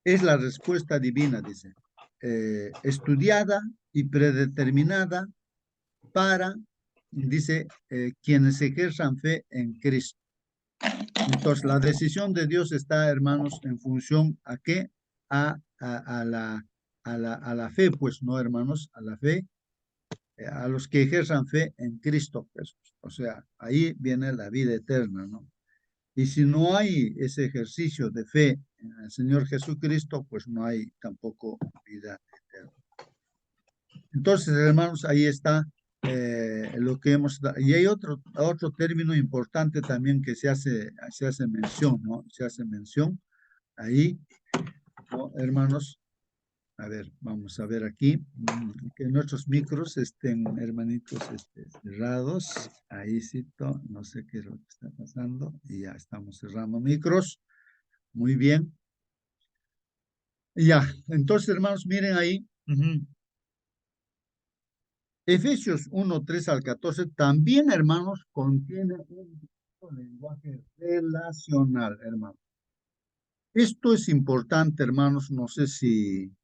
es la respuesta divina, dice, estudiada y predeterminada para dice, quienes ejerzan fe en Cristo. Entonces, la decisión de Dios está, hermanos, en función a qué, a la fe, pues, ¿no, hermanos? A la fe, a los que ejerzan fe en Cristo Jesús. O sea, ahí viene la vida eterna, ¿no? Y si no hay ese ejercicio de fe en el Señor Jesucristo, pues no hay tampoco vida eterna. Entonces, hermanos, ahí está lo que y hay otro término importante también que se hace mención, ¿no? Se hace mención ahí, ¿no, hermanos? A ver, vamos a ver aquí, que nuestros micros estén, hermanitos, cerrados. Ahí sí, no sé qué es lo que está pasando. Y ya estamos cerrando micros. Muy bien. Ya, entonces, hermanos, miren ahí. Efesios 1, 3 al 14 también, hermanos, contiene un lenguaje relacional, hermanos. Esto es importante, hermanos. No sé si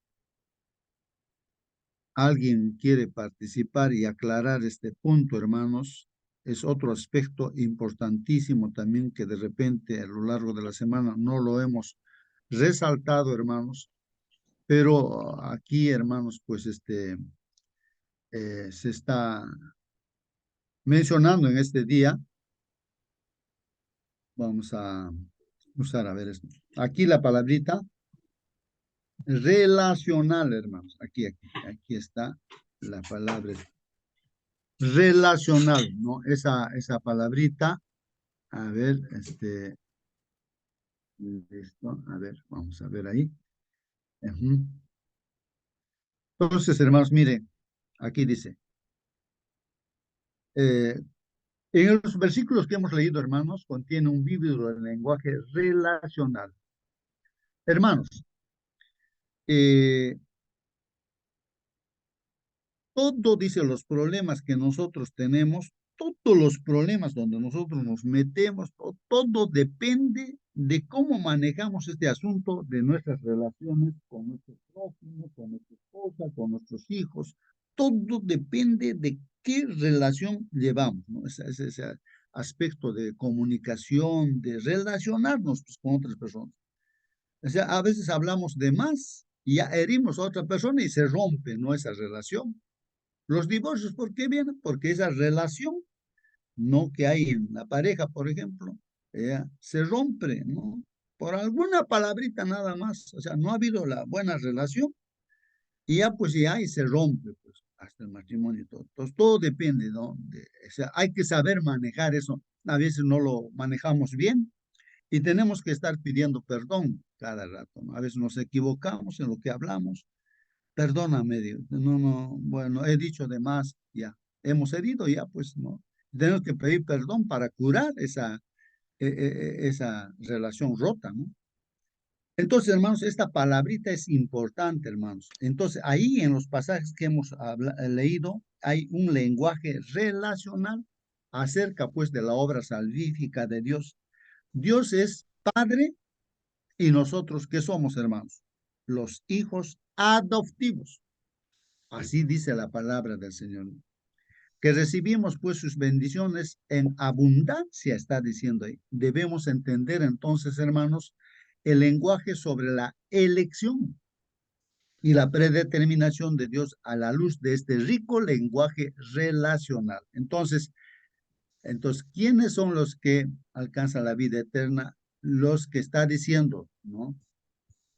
alguien quiere participar y aclarar este punto, hermanos. Es otro aspecto importantísimo también que de repente a lo largo de la semana no lo hemos resaltado, hermanos. Pero aquí, hermanos, pues se está mencionando en este día. Vamos a usar, a ver, esto. Aquí la palabrita relacional, hermanos. Aquí está la palabra relacional, ¿no? Esa palabrita, a ver, esto, a ver, vamos a ver ahí. Entonces, hermanos, miren, aquí dice, en los versículos que hemos leído, hermanos, contiene un vívido del lenguaje relacional. Hermanos, todo, dice, los problemas que nosotros tenemos, todos los problemas donde nosotros nos metemos, todo depende de cómo manejamos este asunto de nuestras relaciones con nuestros prójimos, con nuestra esposa, con nuestros hijos. Todo depende de qué relación llevamos, ¿no? Ese aspecto de comunicación, de relacionarnos, pues, con otras personas. O sea, a veces hablamos de más y ya herimos a otra persona y se rompe, ¿no? Esa relación. Los divorcios, ¿por qué vienen? Porque esa relación, no que hay en la pareja, por ejemplo, se rompe, ¿no? Por alguna palabrita nada más. O sea, no ha habido la buena relación y ya pues ya ahí se rompe, pues, hasta el matrimonio y todo. Entonces, todo depende, ¿no? O sea, hay que saber manejar eso. A veces no lo manejamos bien y tenemos que estar pidiendo perdón cada rato, ¿no? A veces nos equivocamos en lo que hablamos. Perdóname, Dios. No, bueno, he dicho de más, ya. Hemos herido, ya, pues, ¿no? Tenemos que pedir perdón para curar esa relación rota, ¿no? Entonces, hermanos, esta palabrita es importante, hermanos. Entonces, ahí en los pasajes que hemos leído, hay un lenguaje relacional acerca, pues, de la obra salvífica de Dios. Dios es Padre y nosotros, ¿qué somos, hermanos? Los hijos adoptivos. Así dice la palabra del Señor. Que recibimos pues sus bendiciones en abundancia, está diciendo ahí. Debemos entender entonces, hermanos, el lenguaje sobre la elección y la predeterminación de Dios a la luz de este rico lenguaje relacional. Entonces, ¿quiénes son los que alcanzan la vida eterna? Los que está diciendo, ¿no?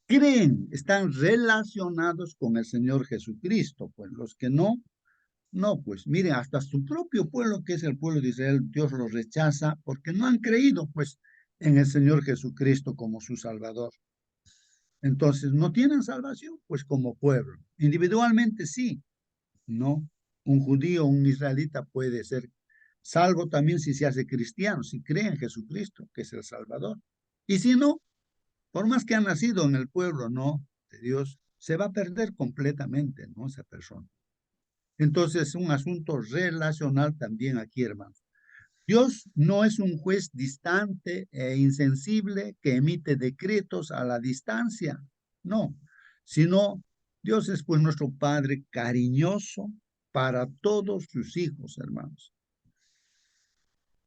Creen, están relacionados con el Señor Jesucristo, pues los que no, pues miren, hasta su propio pueblo, que es el pueblo de Israel, Dios los rechaza porque no han creído, pues, en el Señor Jesucristo como su Salvador. Entonces, no tienen salvación, pues, como pueblo. Individualmente sí, ¿no? Un judío, un israelita puede ser salvo también si se hace cristiano, si cree en Jesucristo, que es el Salvador. Y si no, por más que ha nacido en el pueblo, ¿no? De Dios, se va a perder completamente, ¿no? Esa persona. Entonces, es un asunto relacional también aquí, hermanos. Dios no es un juez distante e insensible que emite decretos a la distancia, no, sino Dios es pues nuestro Padre cariñoso para todos sus hijos, hermanos.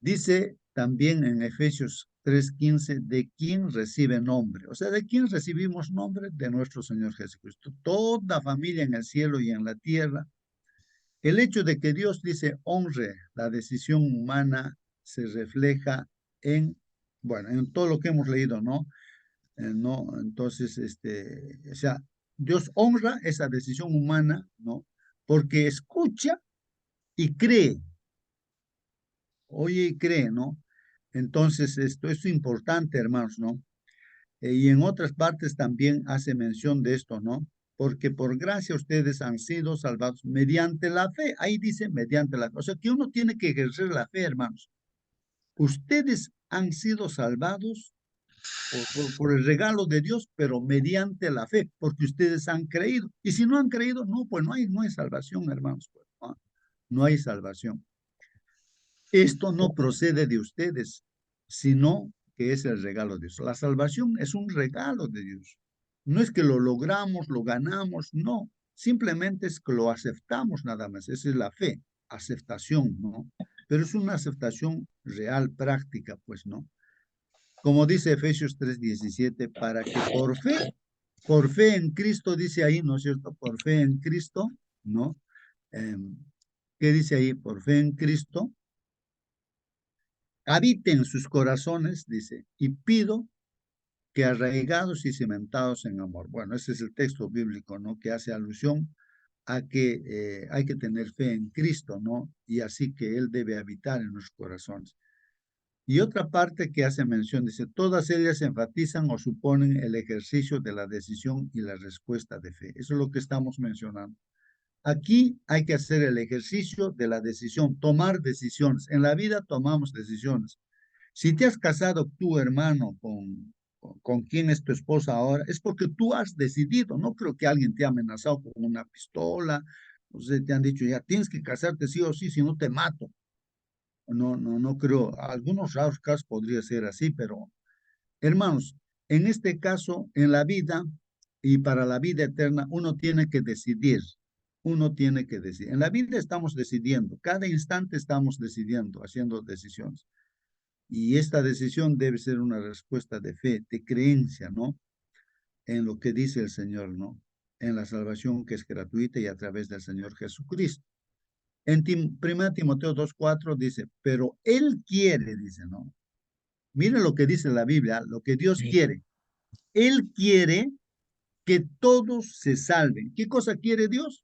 Dice también en Efesios 3:15, de quién recibe nombre. O sea, ¿de quién recibimos nombre? De nuestro Señor Jesucristo. Toda familia en el cielo y en la tierra. El hecho de que Dios dice honre la decisión humana se refleja en, bueno, en todo lo que hemos leído, ¿no? ¿No? Entonces, o sea, Dios honra esa decisión humana, ¿no? Porque escucha y cree, oye y cree, ¿no? Entonces, esto es importante, hermanos, ¿no? Y en otras partes también hace mención de esto, ¿no? Porque por gracia ustedes han sido salvados mediante la fe. Ahí dice mediante la fe. O sea que uno tiene que ejercer la fe, hermanos. Ustedes han sido salvados por el regalo de Dios, pero mediante la fe, porque ustedes han creído. Y si no han creído, no, pues no hay salvación, hermanos. Pues, no hay salvación. Esto no procede de ustedes, sino que es el regalo de Dios. La salvación es un regalo de Dios. No es que lo logramos, lo ganamos, no. Simplemente es que lo aceptamos nada más. Esa es la fe, aceptación, ¿no? Pero es una aceptación real, práctica, pues, ¿no? Como dice Efesios 3:17, para que por fe en Cristo, dice ahí, ¿no es cierto? Por fe en Cristo, ¿no? ¿Qué dice ahí? Por fe en Cristo habite en sus corazones, dice, y pido que arraigados y cimentados en amor. Bueno, ese es el texto bíblico, ¿no? Que hace alusión a que hay que tener fe en Cristo, ¿no? Y así que Él debe habitar en nuestros corazones. Y otra parte que hace mención, dice, todas ellas enfatizan o suponen el ejercicio de la decisión y la respuesta de fe. Eso es lo que estamos mencionando. Aquí hay que hacer el ejercicio de la decisión, tomar decisiones. En la vida tomamos decisiones. Si te has casado tú, hermano, con quién es tu esposa ahora, es porque tú has decidido. No creo que alguien te ha amenazado con una pistola. O sea, te han dicho, ya tienes que casarte sí o sí, si no te mato. No creo. Algunos raros casos podría ser así, pero hermanos, en este caso, en la vida y para la vida eterna, uno tiene que decidir. Uno tiene que decidir. En la vida estamos decidiendo. Cada instante estamos decidiendo, haciendo decisiones. Y esta decisión debe ser una respuesta de fe, de creencia, ¿no? En lo que dice el Señor, ¿no? En la salvación que es gratuita y a través del Señor Jesucristo. En 1 Timoteo 2:4 dice, pero Él quiere, dice, ¿no? Miren lo que dice la Biblia, lo que Dios quiere. Él quiere que todos se salven. ¿Qué cosa quiere Dios?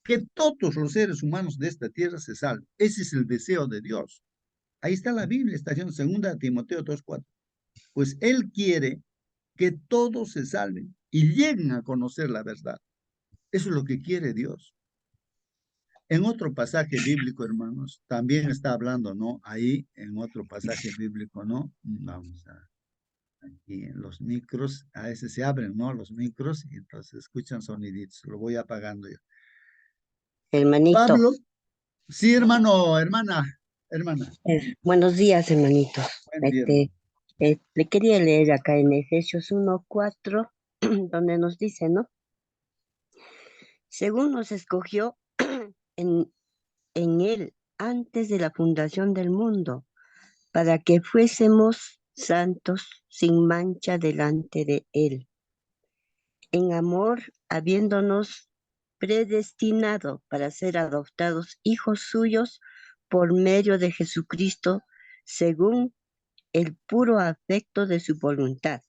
Que todos los seres humanos de esta tierra se salven. Ese es el deseo de Dios. Ahí está la Biblia, está diciendo 2 Timoteo 2:4. Pues Él quiere que todos se salven y lleguen a conocer la verdad. Eso es lo que quiere Dios. En otro pasaje bíblico, hermanos, también está hablando, ¿no? Ahí, en otro pasaje bíblico, ¿no? Vamos a, aquí en los micros, a veces se abren, ¿no? Los micros y entonces escuchan soniditos. Lo voy apagando yo. Hermanito. Pablo, sí, hermano, hermana. Buenos días, hermanito. Buen día, hermano. Le quería leer acá en Efesios 1:4, donde nos dice, ¿no? Según nos escogió en Él antes de la fundación del mundo, para que fuésemos santos sin mancha delante de Él. En amor, habiéndonos predestinado para ser adoptados hijos suyos por medio de Jesucristo, según el puro afecto de su voluntad.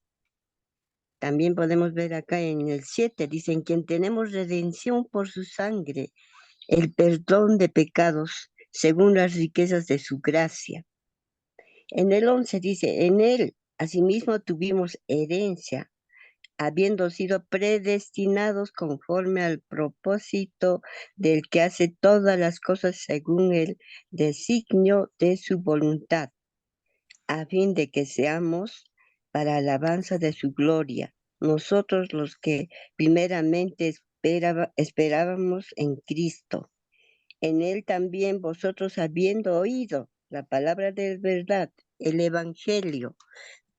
También podemos ver acá en el 7, dice, en quien tenemos redención por su sangre, el perdón de pecados, según las riquezas de su gracia. En el 11 dice, en él asimismo tuvimos herencia, habiendo sido predestinados conforme al propósito del que hace todas las cosas según el designio de su voluntad, a fin de que seamos para alabanza de su gloria, nosotros los que primeramente esperábamos en Cristo. En él también vosotros, habiendo oído la palabra de verdad, el evangelio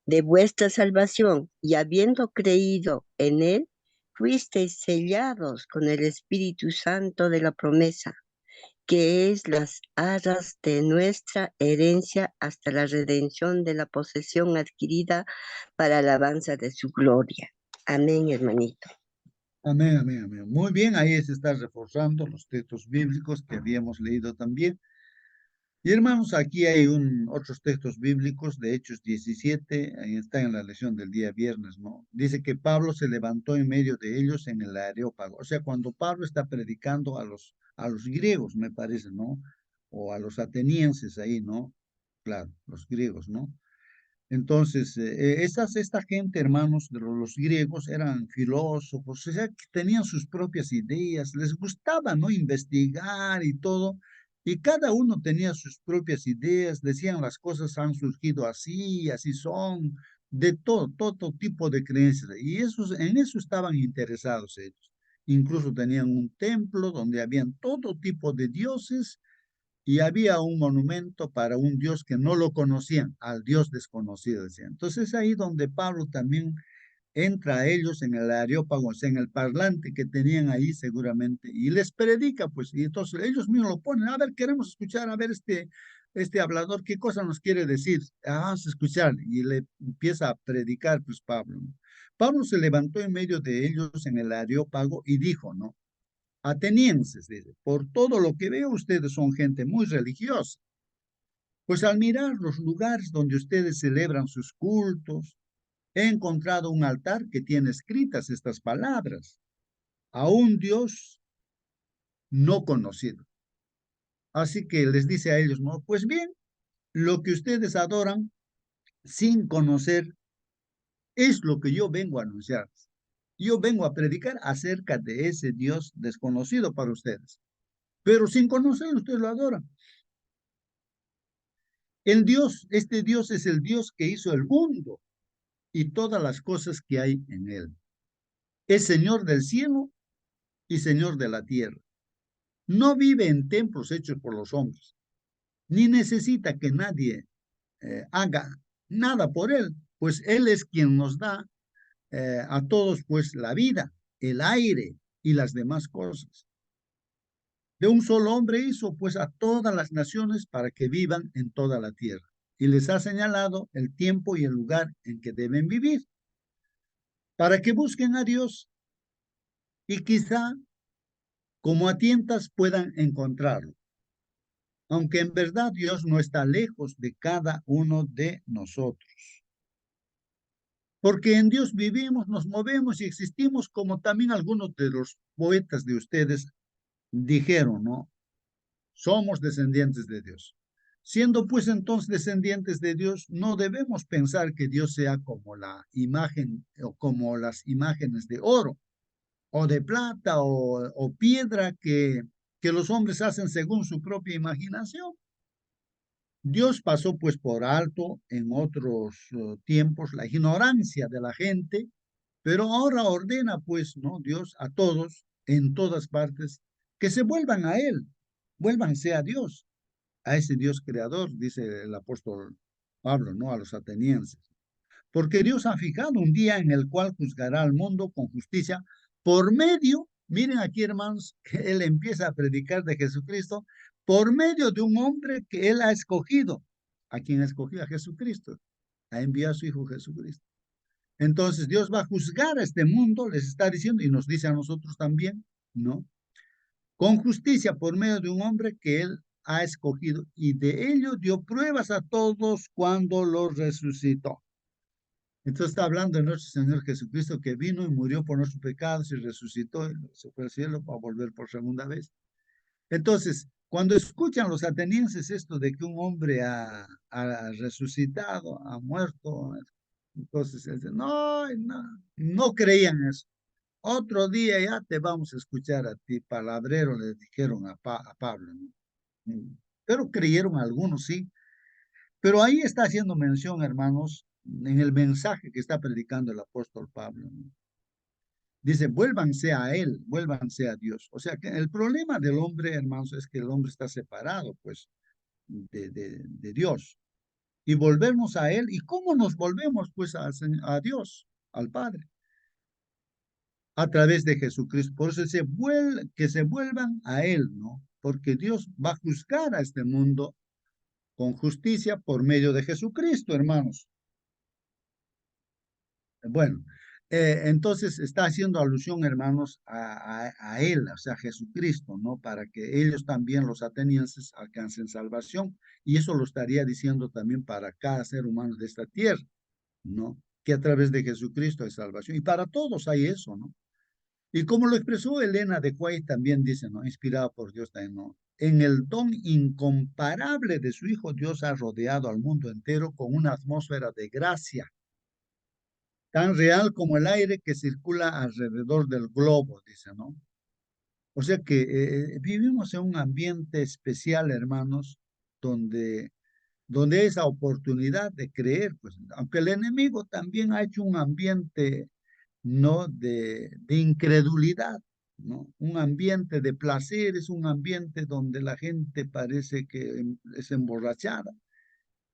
de vuestra salvación, y habiendo creído en él, fuisteis sellados con el Espíritu Santo de la promesa, que es las arras de nuestra herencia hasta la redención de la posesión adquirida para alabanza de su gloria. Amén, hermanito. Amén, amén, amén. Muy bien, ahí se está reforzando los textos bíblicos que habíamos leído también. Y hermanos, aquí hay otros textos bíblicos de Hechos 17, ahí está en la lección del día viernes, ¿no? Dice que Pablo se levantó en medio de ellos en el Areópago. O sea, cuando Pablo está predicando a los griegos, me parece, ¿no? O a los atenienses ahí, ¿no? Claro, los griegos, ¿no? Entonces, esta gente, hermanos, de los griegos eran filósofos, o sea, que tenían sus propias ideas, les gustaba, ¿no? Investigar y todo, y cada uno tenía sus propias ideas, decían las cosas han surgido así, así son, de todo tipo de creencias, y en eso estaban interesados ellos. Incluso tenían un templo donde habían todo tipo de dioses y había un monumento para un Dios que no lo conocían, al Dios desconocido, decían. Entonces ahí donde Pablo también entra a ellos en el Areópago, o sea, en el parlante que tenían ahí seguramente, y les predica, pues, y entonces ellos mismos lo ponen, a ver, queremos escuchar, a ver este hablador, ¿qué cosa nos quiere decir? Ah, vamos a escuchar, y le empieza a predicar, pues, Pablo, ¿no? Pablo se levantó en medio de ellos en el Areópago y dijo, ¿no? Atenienses, dice, por todo lo que veo, ustedes son gente muy religiosa. Pues al mirar los lugares donde ustedes celebran sus cultos, he encontrado un altar que tiene escritas estas palabras, a un Dios no conocido. Así que les dice a ellos, no, pues bien, lo que ustedes adoran sin conocer es lo que yo vengo a anunciar. Yo vengo a predicar acerca de ese Dios desconocido para ustedes. Pero sin conocerlo, ustedes lo adoran. Este Dios es el Dios que hizo el mundo y todas las cosas que hay en él. Es Señor del cielo y Señor de la tierra. No vive en templos hechos por los hombres, ni necesita que nadie haga nada por él, pues él es quien nos da a todos pues la vida, el aire y las demás cosas. De un solo hombre hizo pues a todas las naciones para que vivan en toda la tierra y les ha señalado el tiempo y el lugar en que deben vivir, para que busquen a Dios y quizá como a tientas puedan encontrarlo, aunque en verdad Dios no está lejos de cada uno de nosotros. Porque en Dios vivimos, nos movemos y existimos, como también algunos de los poetas de ustedes dijeron, ¿no? Somos descendientes de Dios. Siendo pues entonces descendientes de Dios, no debemos pensar que Dios sea como la imagen o como las imágenes de oro o de plata o piedra que los hombres hacen según su propia imaginación. Dios pasó pues por alto en otros tiempos la ignorancia de la gente, pero ahora ordena pues, ¿no? Dios a todos, en todas partes, que se vuelvan a Él, vuélvanse a Dios, a ese Dios creador, dice el apóstol Pablo, ¿no? A los atenienses. Porque Dios ha fijado un día en el cual juzgará al mundo con justicia por medio, miren aquí hermanos, que Él empieza a predicar de Jesucristo, por medio de un hombre que Él ha escogido. ¿A quien ha escogido? A Jesucristo. Ha enviado a su Hijo Jesucristo. Entonces Dios va a juzgar a este mundo, les está diciendo, y nos dice a nosotros también, ¿no? Con justicia por medio de un hombre que Él ha escogido, y de ello dio pruebas a todos cuando los resucitó. Entonces está hablando de nuestro Señor Jesucristo que vino y murió por nuestros pecados y resucitó y se fue al cielo para volver por segunda vez. Entonces, cuando escuchan los atenienses esto de que un hombre ha resucitado, ha muerto, entonces dicen, no creían eso. Otro día ya te vamos a escuchar a ti, palabrero, le dijeron a Pablo, ¿no? Pero creyeron algunos, sí. Pero ahí está haciendo mención, hermanos, en el mensaje que está predicando el apóstol Pablo, ¿no? Dice, vuélvanse a Él, vuélvanse a Dios. O sea que el problema del hombre, hermanos, es que el hombre está separado, pues, de Dios. Y volvernos a Él. ¿Y cómo nos volvemos, pues, a Dios, al Padre? A través de Jesucristo. Por eso dice, que se vuelvan a Él, ¿no? porque Dios va a juzgar a este mundo con justicia por medio de Jesucristo, hermanos. Bueno, entonces está haciendo alusión, hermanos, a Él, o sea, Jesucristo, ¿no? Para que ellos también, los atenienses, alcancen salvación. Y eso lo estaría diciendo también para cada ser humano de esta tierra, ¿no? Que a través de Jesucristo hay salvación. Y para todos hay eso, ¿no? Y como lo expresó Elena de White, también dice, ¿no? Inspirada por Dios también, ¿no? En el don incomparable de su Hijo, Dios ha rodeado al mundo entero con una atmósfera de gracia tan real como el aire que circula alrededor del globo, dice, ¿no? O sea que vivimos en un ambiente especial, hermanos, donde, donde hay esa oportunidad de creer, pues, aunque el enemigo también ha hecho un ambiente, ¿no? De incredulidad, ¿no? Un ambiente de placeres, un ambiente donde la gente parece que es emborrachada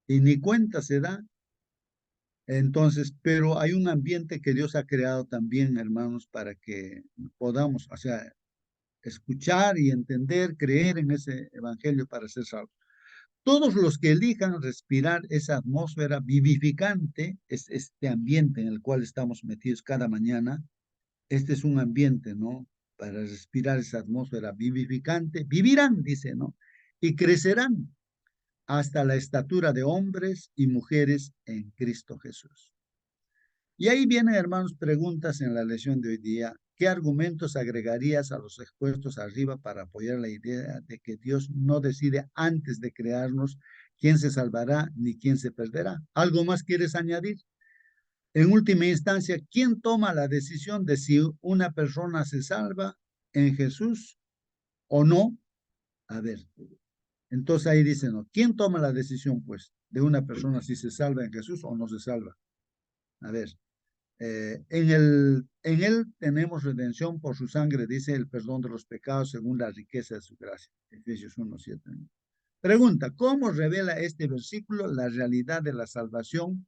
y ni cuenta se da. Entonces, pero hay un ambiente que Dios ha creado también, hermanos, para que podamos, o sea, escuchar y entender, creer en ese evangelio para ser salvos. Todos los que elijan respirar esa atmósfera vivificante, es este ambiente en el cual estamos metidos cada mañana, este es un ambiente, ¿no? Para respirar esa atmósfera vivificante, vivirán, dice, ¿no? Y crecerán hasta la estatura de hombres y mujeres en Cristo Jesús. Y ahí vienen, hermanos, preguntas en la lección de hoy día. ¿Qué argumentos agregarías a los expuestos arriba para apoyar la idea de que Dios no decide antes de crearnos quién se salvará ni quién se perderá? ¿Algo más quieres añadir? En última instancia, ¿quién toma la decisión de si una persona se salva en Jesús o no? A ver, entonces ahí dicen, ¿no? ¿Quién toma la decisión, pues, de una persona si se salva en Jesús o no se salva? A ver. En él tenemos redención por su sangre, dice el perdón de los pecados según la riqueza de su gracia. Efesios 1:7. Pregunta, ¿cómo revela este versículo la realidad de la salvación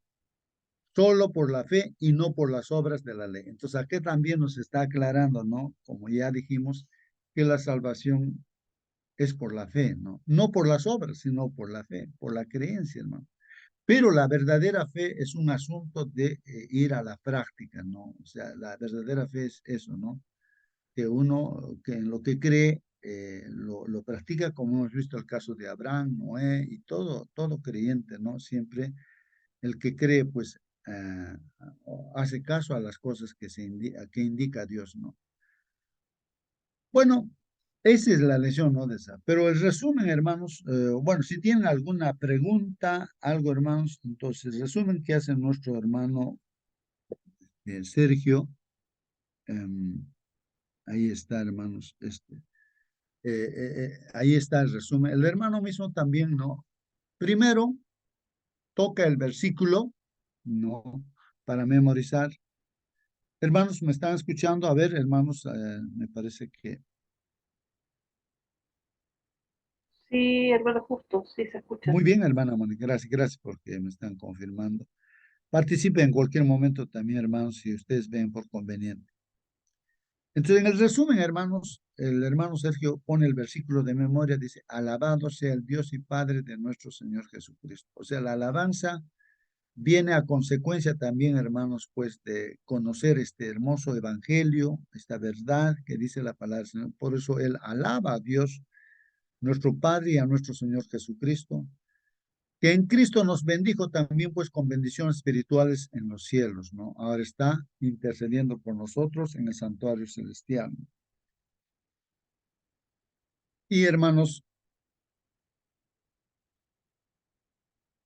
solo por la fe y no por las obras de la ley? Entonces, aquí también nos está aclarando, ¿no? Como ya dijimos, que la salvación es por la fe, ¿no? No por las obras, sino por la fe, por la creencia, hermano. Pero la verdadera fe es un asunto de ir a la práctica, ¿no? O sea, la verdadera fe es eso, ¿no? Que uno, que en lo que cree, lo practica, como hemos visto el caso de Abraham, Noé y todo creyente, ¿no? Siempre el que cree, pues, hace caso a las cosas que indica Dios, ¿no? Bueno, esa es la lección, ¿no? De esa. Pero el resumen, hermanos, bueno, si tienen alguna pregunta, algo, hermanos, entonces el resumen que hace nuestro hermano Sergio, em, ahí está, hermanos, ahí está el resumen. El hermano mismo también, ¿no? Primero, toca el versículo, ¿no? Para memorizar. Hermanos, ¿me están escuchando? A ver, hermanos, me parece que... Sí, hermano, justo, sí se escucha. Muy bien, hermana Mónica, gracias porque me están confirmando. Participe en cualquier momento también, hermanos, si ustedes ven por conveniente. Entonces, en el resumen, hermanos, el hermano Sergio pone el versículo de memoria, dice, alabado sea el Dios y Padre de nuestro Señor Jesucristo. O sea, la alabanza viene a consecuencia también, hermanos, pues de conocer este hermoso evangelio, esta verdad que dice la palabra del Señor. Por eso él alaba a Dios, nuestro Padre y a nuestro Señor Jesucristo, que en Cristo nos bendijo también pues con bendiciones espirituales en los cielos, ¿no? Ahora está intercediendo por nosotros en el santuario celestial. Y hermanos,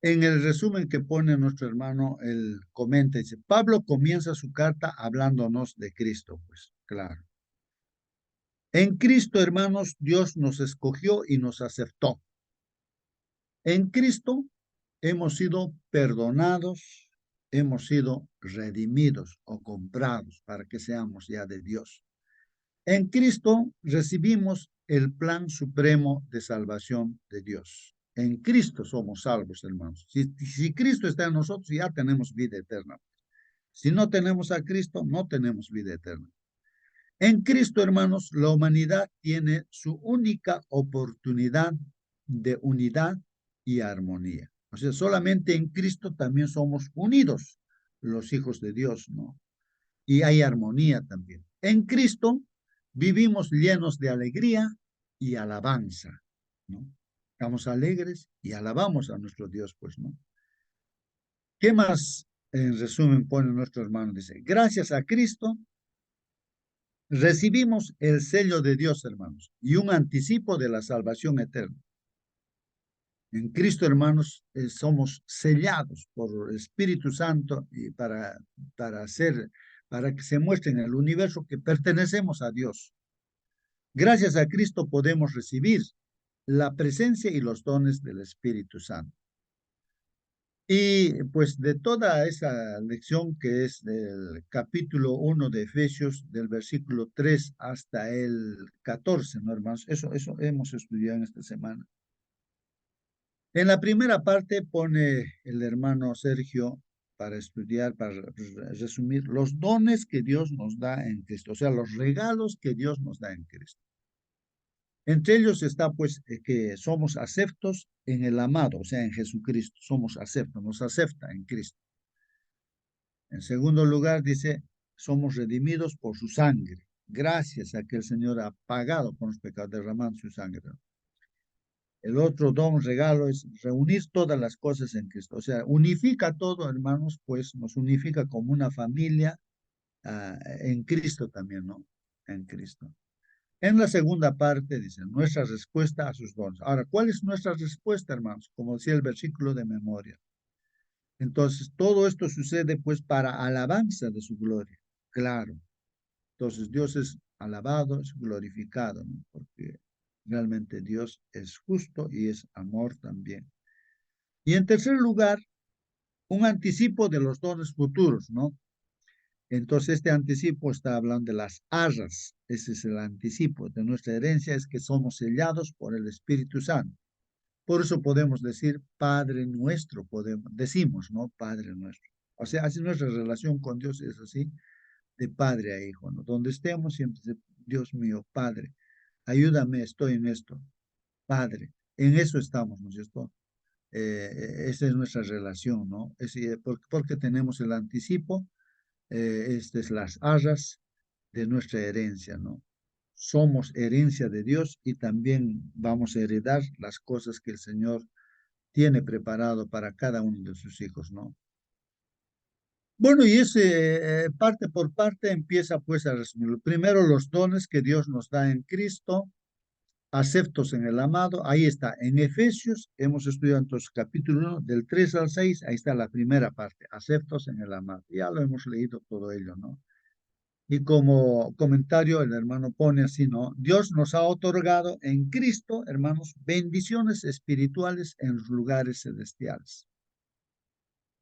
en el resumen que pone nuestro hermano, él comenta, dice, Pablo comienza su carta hablándonos de Cristo, pues, claro. En Cristo, hermanos, Dios nos escogió y nos aceptó. En Cristo hemos sido perdonados, hemos sido redimidos o comprados para que seamos ya de Dios. En Cristo recibimos el plan supremo de salvación de Dios. En Cristo somos salvos, hermanos. Si Cristo está en nosotros, ya tenemos vida eterna. Si no tenemos a Cristo, no tenemos vida eterna. En Cristo, hermanos, la humanidad tiene su única oportunidad de unidad y armonía. O sea, solamente en Cristo también somos unidos los hijos de Dios, ¿no? Y hay armonía también. En Cristo vivimos llenos de alegría y alabanza, ¿no? Estamos alegres y alabamos a nuestro Dios, pues, ¿no? ¿Qué más en resumen pone nuestro hermano? Dice, gracias a Cristo recibimos el sello de Dios, hermanos, y un anticipo de la salvación eterna. En Cristo, hermanos, somos sellados por el Espíritu Santo y para que se muestre en el universo que pertenecemos a Dios. Gracias a Cristo podemos recibir la presencia y los dones del Espíritu Santo. Y pues de toda esa lección que es del capítulo 1 de Efesios, del versículo 3 hasta el 14, ¿no, hermanos? Eso hemos estudiado en esta semana. En la primera parte pone el hermano Sergio para estudiar, para resumir, los dones que Dios nos da en Cristo, o sea, los regalos que Dios nos da en Cristo. Entre ellos está pues que somos aceptos en el amado, o sea, en Jesucristo, somos aceptos, nos acepta en Cristo. En segundo lugar dice, somos redimidos por su sangre, gracias a que el Señor ha pagado por los pecados, derramando su sangre. El otro don, regalo, es reunir todas las cosas en Cristo. O sea, unifica todo, hermanos, pues nos unifica como una familia en Cristo también, ¿no? En Cristo. En la segunda parte dice, nuestra respuesta a sus dones. Ahora, ¿cuál es nuestra respuesta, hermanos? Como decía el versículo de memoria. Entonces, todo esto sucede pues para alabanza de su gloria. Claro. Entonces, Dios es alabado, es glorificado, ¿no? Porque realmente Dios es justo y es amor también. Y en tercer lugar, un anticipo de los dones futuros, ¿no? Entonces, este anticipo está hablando de las arras. Ese es el anticipo de nuestra herencia, es que somos sellados por el Espíritu Santo. Por eso podemos decir Padre nuestro, decimos, ¿no? Padre nuestro. O sea, así nuestra relación con Dios es así, de padre a hijo, ¿no? Donde estemos siempre, Dios mío, Padre, ayúdame, estoy en esto, Padre, en eso estamos, ¿no es cierto? Esa es nuestra relación, ¿no? Porque tenemos el anticipo, estas es las arras de nuestra herencia, ¿no? Somos herencia de Dios y también vamos a heredar las cosas que el Señor tiene preparado para cada uno de sus hijos, ¿no? Bueno, y ese parte por parte empieza pues a resumir. Primero, los dones que Dios nos da en Cristo, aceptos en el amado. Ahí está, en Efesios, hemos estudiado entonces capítulo 1, del 3 al 6, ahí está la primera parte, aceptos en el amado. Ya lo hemos leído todo ello, ¿no? Y como comentario, el hermano pone así, ¿no? Dios nos ha otorgado en Cristo, hermanos, bendiciones espirituales en los lugares celestiales.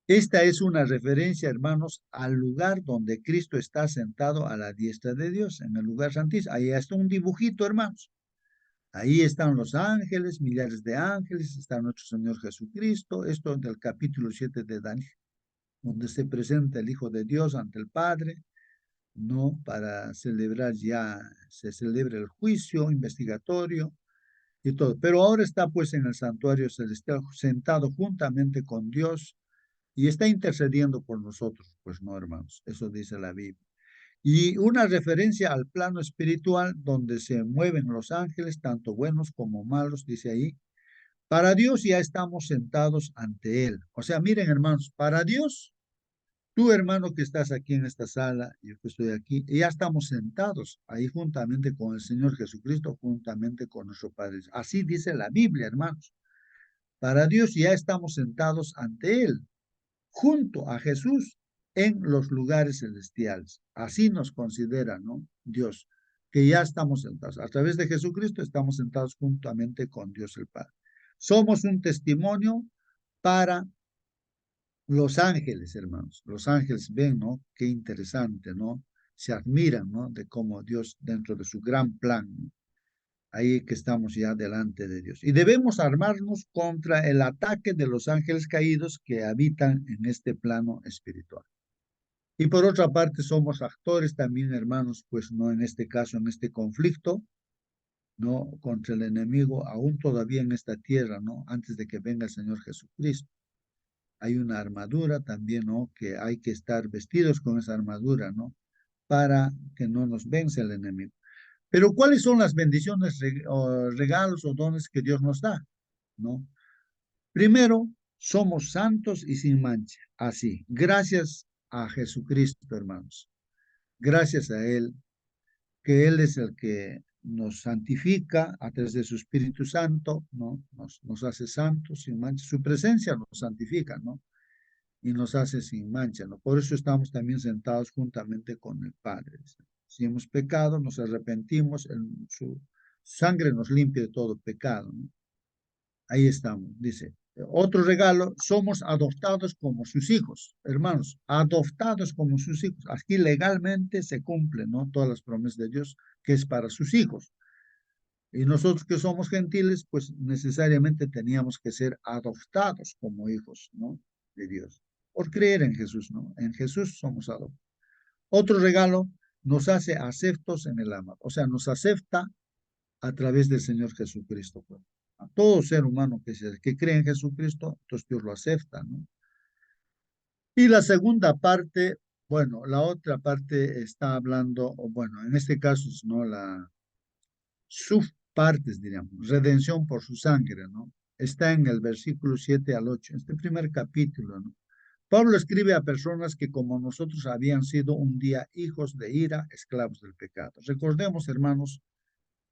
Esta es una referencia, hermanos, al lugar donde Cristo está sentado a la diestra de Dios, en el lugar santísimo. Ahí está un dibujito, hermanos. Ahí están los ángeles, millares de ángeles, está nuestro Señor Jesucristo. Esto del capítulo 7 de Daniel, donde se presenta el Hijo de Dios ante el Padre, ¿no? Para celebrar se celebra el juicio investigatorio y todo. Pero ahora está pues en el santuario celestial, sentado juntamente con Dios, y está intercediendo por nosotros, pues no, hermanos, eso dice la Biblia. Y una referencia al plano espiritual donde se mueven los ángeles, tanto buenos como malos, dice ahí. Para Dios ya estamos sentados ante Él. O sea, miren, hermanos, para Dios, tú, hermano, que estás aquí en esta sala, yo que estoy aquí, ya estamos sentados ahí juntamente con el Señor Jesucristo, juntamente con nuestro Padre. Así dice la Biblia, hermanos. Para Dios ya estamos sentados ante Él, junto a Jesús en los lugares celestiales. Así nos considera, ¿no? Dios, que ya estamos sentados. A través de Jesucristo estamos sentados juntamente con Dios el Padre. Somos un testimonio para los ángeles, hermanos. Los ángeles ven, ¿no? Qué interesante, ¿no? Se admiran, ¿no? De cómo Dios, dentro de su gran plan, ¿no? Ahí que estamos ya delante de Dios. Y debemos armarnos contra el ataque de los ángeles caídos que habitan en este plano espiritual. Y por otra parte somos actores también, hermanos, pues no en este caso, en este conflicto, ¿no? Contra el enemigo, aún todavía en esta tierra, ¿no? Antes de que venga el Señor Jesucristo. Hay una armadura también, ¿no? Que hay que estar vestidos con esa armadura, ¿no? Para que no nos vence el enemigo. Pero ¿cuáles son las bendiciones, o regalos o dones que Dios nos da? ¿No? Primero, somos santos y sin mancha. Así, gracias a Jesucristo, hermanos. Gracias a Él, que Él es el que nos santifica a través de su Espíritu Santo, ¿no? Nos hace santos sin mancha. Su presencia nos santifica, ¿no? Y nos hace sin mancha, ¿no? Por eso estamos también sentados juntamente con el Padre. Si hemos pecado, nos arrepentimos, su sangre nos limpia de todo pecado, ¿no? Ahí estamos, dice. Otro regalo, somos adoptados como sus hijos, hermanos, adoptados como sus hijos. Aquí legalmente se cumplen, ¿no? Todas las promesas de Dios, que es para sus hijos. Y nosotros que somos gentiles, pues necesariamente teníamos que ser adoptados como hijos, ¿no? De Dios. Por creer en Jesús, ¿no? En Jesús somos adoptados. Otro regalo nos hace aceptos en el amado. O sea, nos acepta a través del Señor Jesucristo. Pues. A todo ser humano que cree en Jesucristo, entonces Dios lo acepta, ¿no? Y la segunda parte, bueno, la otra parte está hablando, o bueno, en este caso, ¿no? Subpartes, diríamos, redención por su sangre, ¿no? Está en el versículo 7 al 8, este primer capítulo, ¿no? Pablo escribe a personas que como nosotros habían sido un día hijos de ira, esclavos del pecado. Recordemos, hermanos,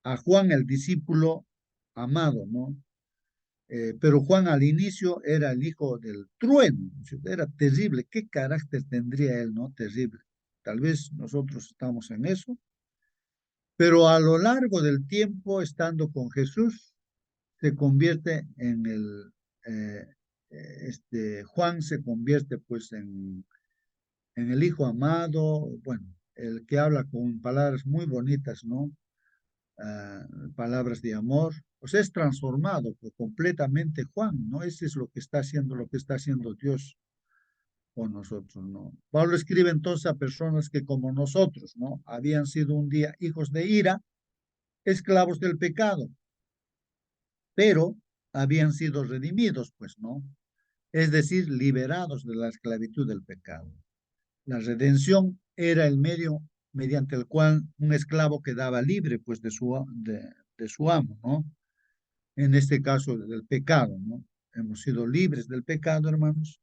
a Juan el discípulo amado, ¿no? Pero Juan al inicio era el hijo del trueno, era terrible. ¿Qué carácter tendría él, no? Terrible. Tal vez nosotros estamos en eso, pero a lo largo del tiempo, estando con Jesús, se convierte en Juan se convierte pues en el hijo amado, bueno, el que habla con palabras muy bonitas, ¿no? Palabras de amor, pues es transformado pues, completamente Juan, ¿no? Ese es lo que está haciendo Dios con nosotros, ¿no? Pablo escribe entonces a personas que como nosotros, ¿no? Habían sido un día hijos de ira, esclavos del pecado, pero habían sido redimidos, pues, ¿no? Es decir, liberados de la esclavitud del pecado. La redención era el medio mediante el cual un esclavo quedaba libre, pues, de su amo, ¿no? En este caso, del pecado, ¿no? Hemos sido libres del pecado, hermanos.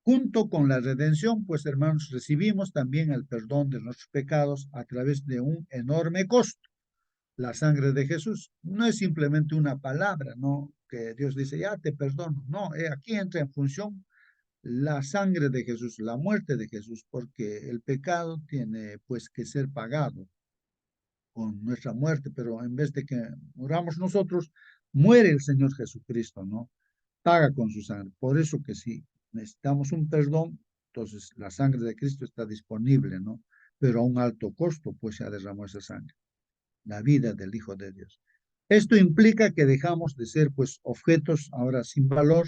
Junto con la redención, pues, hermanos, recibimos también el perdón de nuestros pecados a través de un enorme costo. La sangre de Jesús no es simplemente una palabra, ¿no? Que Dios dice, ya te perdono. No, aquí entra en función la sangre de Jesús, la muerte de Jesús, porque el pecado tiene pues que ser pagado con nuestra muerte, pero en vez de que muramos nosotros, muere el Señor Jesucristo, ¿no? Paga con su sangre. Por eso que si necesitamos un perdón, entonces la sangre de Cristo está disponible, ¿no? Pero a un alto costo, pues se ha derramado esa sangre, la vida del Hijo de Dios. Esto implica que dejamos de ser pues objetos ahora sin valor,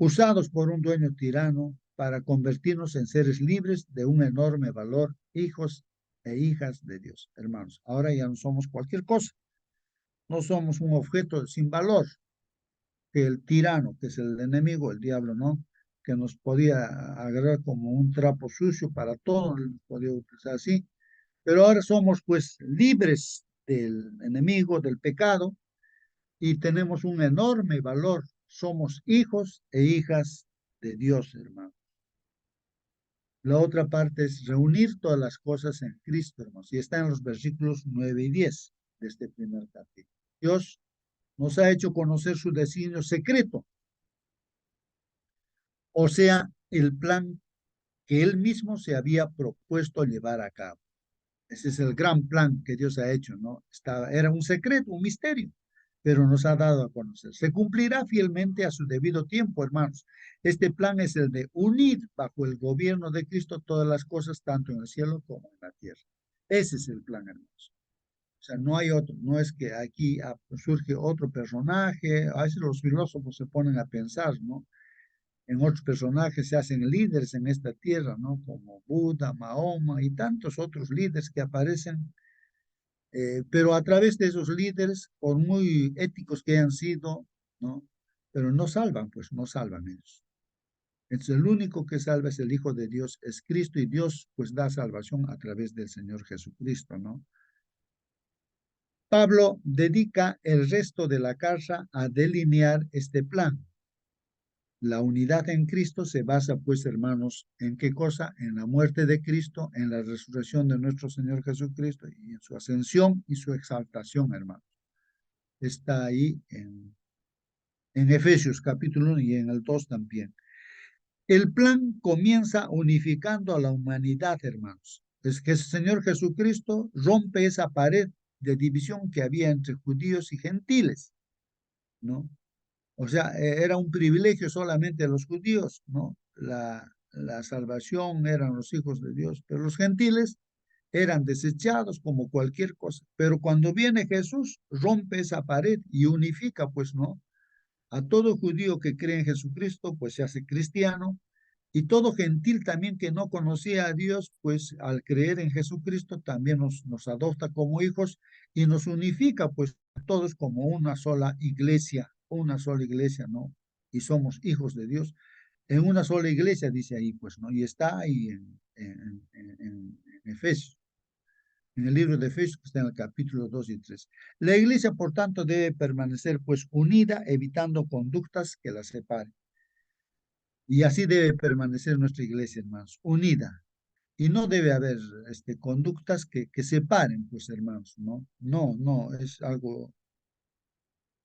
usados por un dueño tirano para convertirnos en seres libres de un enorme valor, hijos e hijas de Dios. Hermanos, ahora ya no somos cualquier cosa, no somos un objeto sin valor, que el tirano, que es el enemigo, el diablo, ¿no? Que nos podía agarrar como un trapo sucio para todo, nos podía utilizar así, pero ahora somos pues libres del enemigo, del pecado, y tenemos un enorme valor. Somos hijos e hijas de Dios, hermano. La otra parte es reunir todas las cosas en Cristo, hermanos, y está en los versículos 9 y 10 de este primer capítulo. Dios nos ha hecho conocer su designio secreto, o sea, el plan que Él mismo se había propuesto llevar a cabo. Ese es el gran plan que Dios ha hecho, ¿no? Era un secreto, un misterio, pero nos ha dado a conocer. Se cumplirá fielmente a su debido tiempo, hermanos. Este plan es el de unir bajo el gobierno de Cristo todas las cosas, tanto en el cielo como en la tierra. Ese es el plan, hermanos. O sea, no hay otro, no es que aquí surge otro personaje, a veces los filósofos se ponen a pensar, ¿no? en otros personajes se hacen líderes en esta tierra, ¿no? Como Buda, Mahoma y tantos otros líderes que aparecen, pero a través de esos líderes, por muy éticos que hayan sido, ¿no? Pero no salvan, pues no salvan ellos. Entonces, el único que salva es el Hijo de Dios, es Cristo, y Dios pues da salvación a través del Señor Jesucristo, ¿no? Pablo dedica el resto de la carta a delinear este plan. La unidad en Cristo se basa, pues, hermanos, ¿en qué cosa? En la muerte de Cristo, en la resurrección de nuestro Señor Jesucristo y en su ascensión y su exaltación, hermanos. Está ahí en Efesios capítulo 1 y en el 2 también. El plan comienza unificando a la humanidad, hermanos. Es que el Señor Jesucristo rompe esa pared de división que había entre judíos y gentiles, ¿no? O sea, era un privilegio solamente de los judíos, ¿no? La salvación eran los hijos de Dios, pero los gentiles eran desechados como cualquier cosa. Pero cuando viene Jesús, rompe esa pared y unifica, pues, ¿no? A todo judío que cree en Jesucristo, pues se hace cristiano, y todo gentil también que no conocía a Dios, pues al creer en Jesucristo también nos adopta como hijos y nos unifica, pues todos como una sola iglesia, ¿no? Y somos hijos de Dios. En una sola iglesia, dice ahí, pues, ¿no? Y está ahí en Efesios, en el libro de Efesios, que está en el capítulo 2 y 3. La iglesia, por tanto, debe permanecer, pues, unida, evitando conductas que la separen. Y así debe permanecer nuestra iglesia, hermanos, unida. Y no debe haber conductas que separen, pues, hermanos, ¿no? No, no, es algo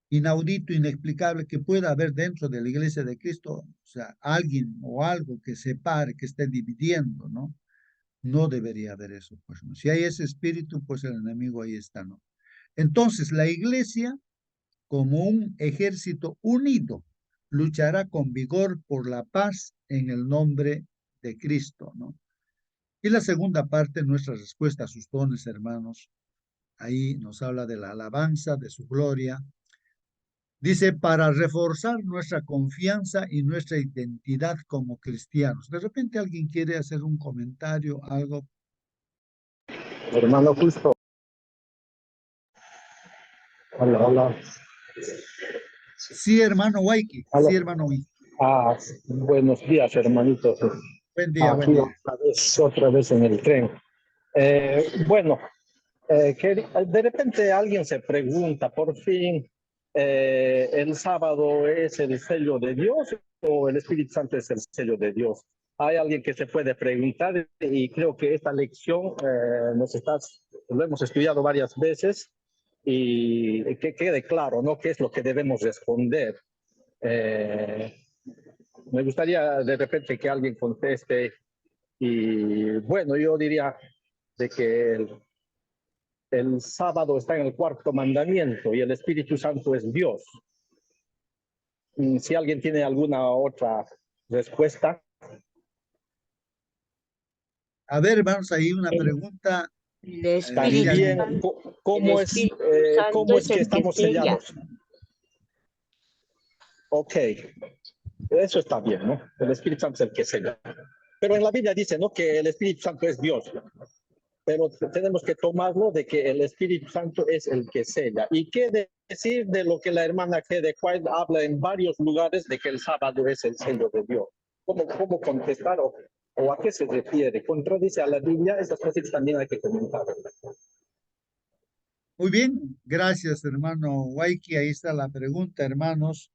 inaudito, inexplicable que pueda haber dentro de la iglesia de Cristo, o sea, alguien o algo que separe, que esté dividiendo, ¿no? No debería haber eso, pues, ¿no? Si hay ese espíritu, pues el enemigo ahí está, ¿no? Entonces, la iglesia, como un ejército unido, luchará con vigor por la paz en el nombre de Cristo, ¿no? Y la segunda parte, nuestra respuesta a sus dones, hermanos, ahí nos habla de la alabanza, de su gloria. Dice, para reforzar nuestra confianza y nuestra identidad como cristianos. De repente alguien quiere hacer un comentario, algo. Hermano Justo. Hola, hola. Sí, hermano Waiki. Hola. Sí, hermano Waiki. Buenos días, hermanitos. Buen día, buen Aquí día. otra vez en el tren. Bueno, de repente alguien se pregunta, por fin, ¿el sábado es el sello de Dios o el Espíritu Santo es el sello de Dios? Hay alguien que se puede preguntar y creo que esta lección lo hemos estudiado varias veces y que quede claro, ¿no? ¿Qué es lo que debemos responder? Me gustaría de repente que alguien conteste y bueno, yo diría de que el sábado está en el cuarto mandamiento y el Espíritu Santo es Dios. Si alguien tiene alguna otra respuesta. A ver, vamos ahí una pregunta. El Espíritu También, Santo, ¿cómo Santo es es que el que estamos sella. sellados? Ok, eso está bien, ¿no? El Espíritu Santo es el que sella. Pero en la Biblia dice, ¿no? Que el Espíritu Santo es Dios. Pero tenemos que tomarlo de que el Espíritu Santo es el que sella. ¿Y qué decir de lo que la hermana Kede White habla en varios lugares de que el sábado es el sello de Dios? ¿Cómo contestar o a qué se refiere? ¿Contradice a la Biblia? Esas cosas también hay que comentar. Muy bien, gracias, hermano Waiki. Ahí está la pregunta, hermanos.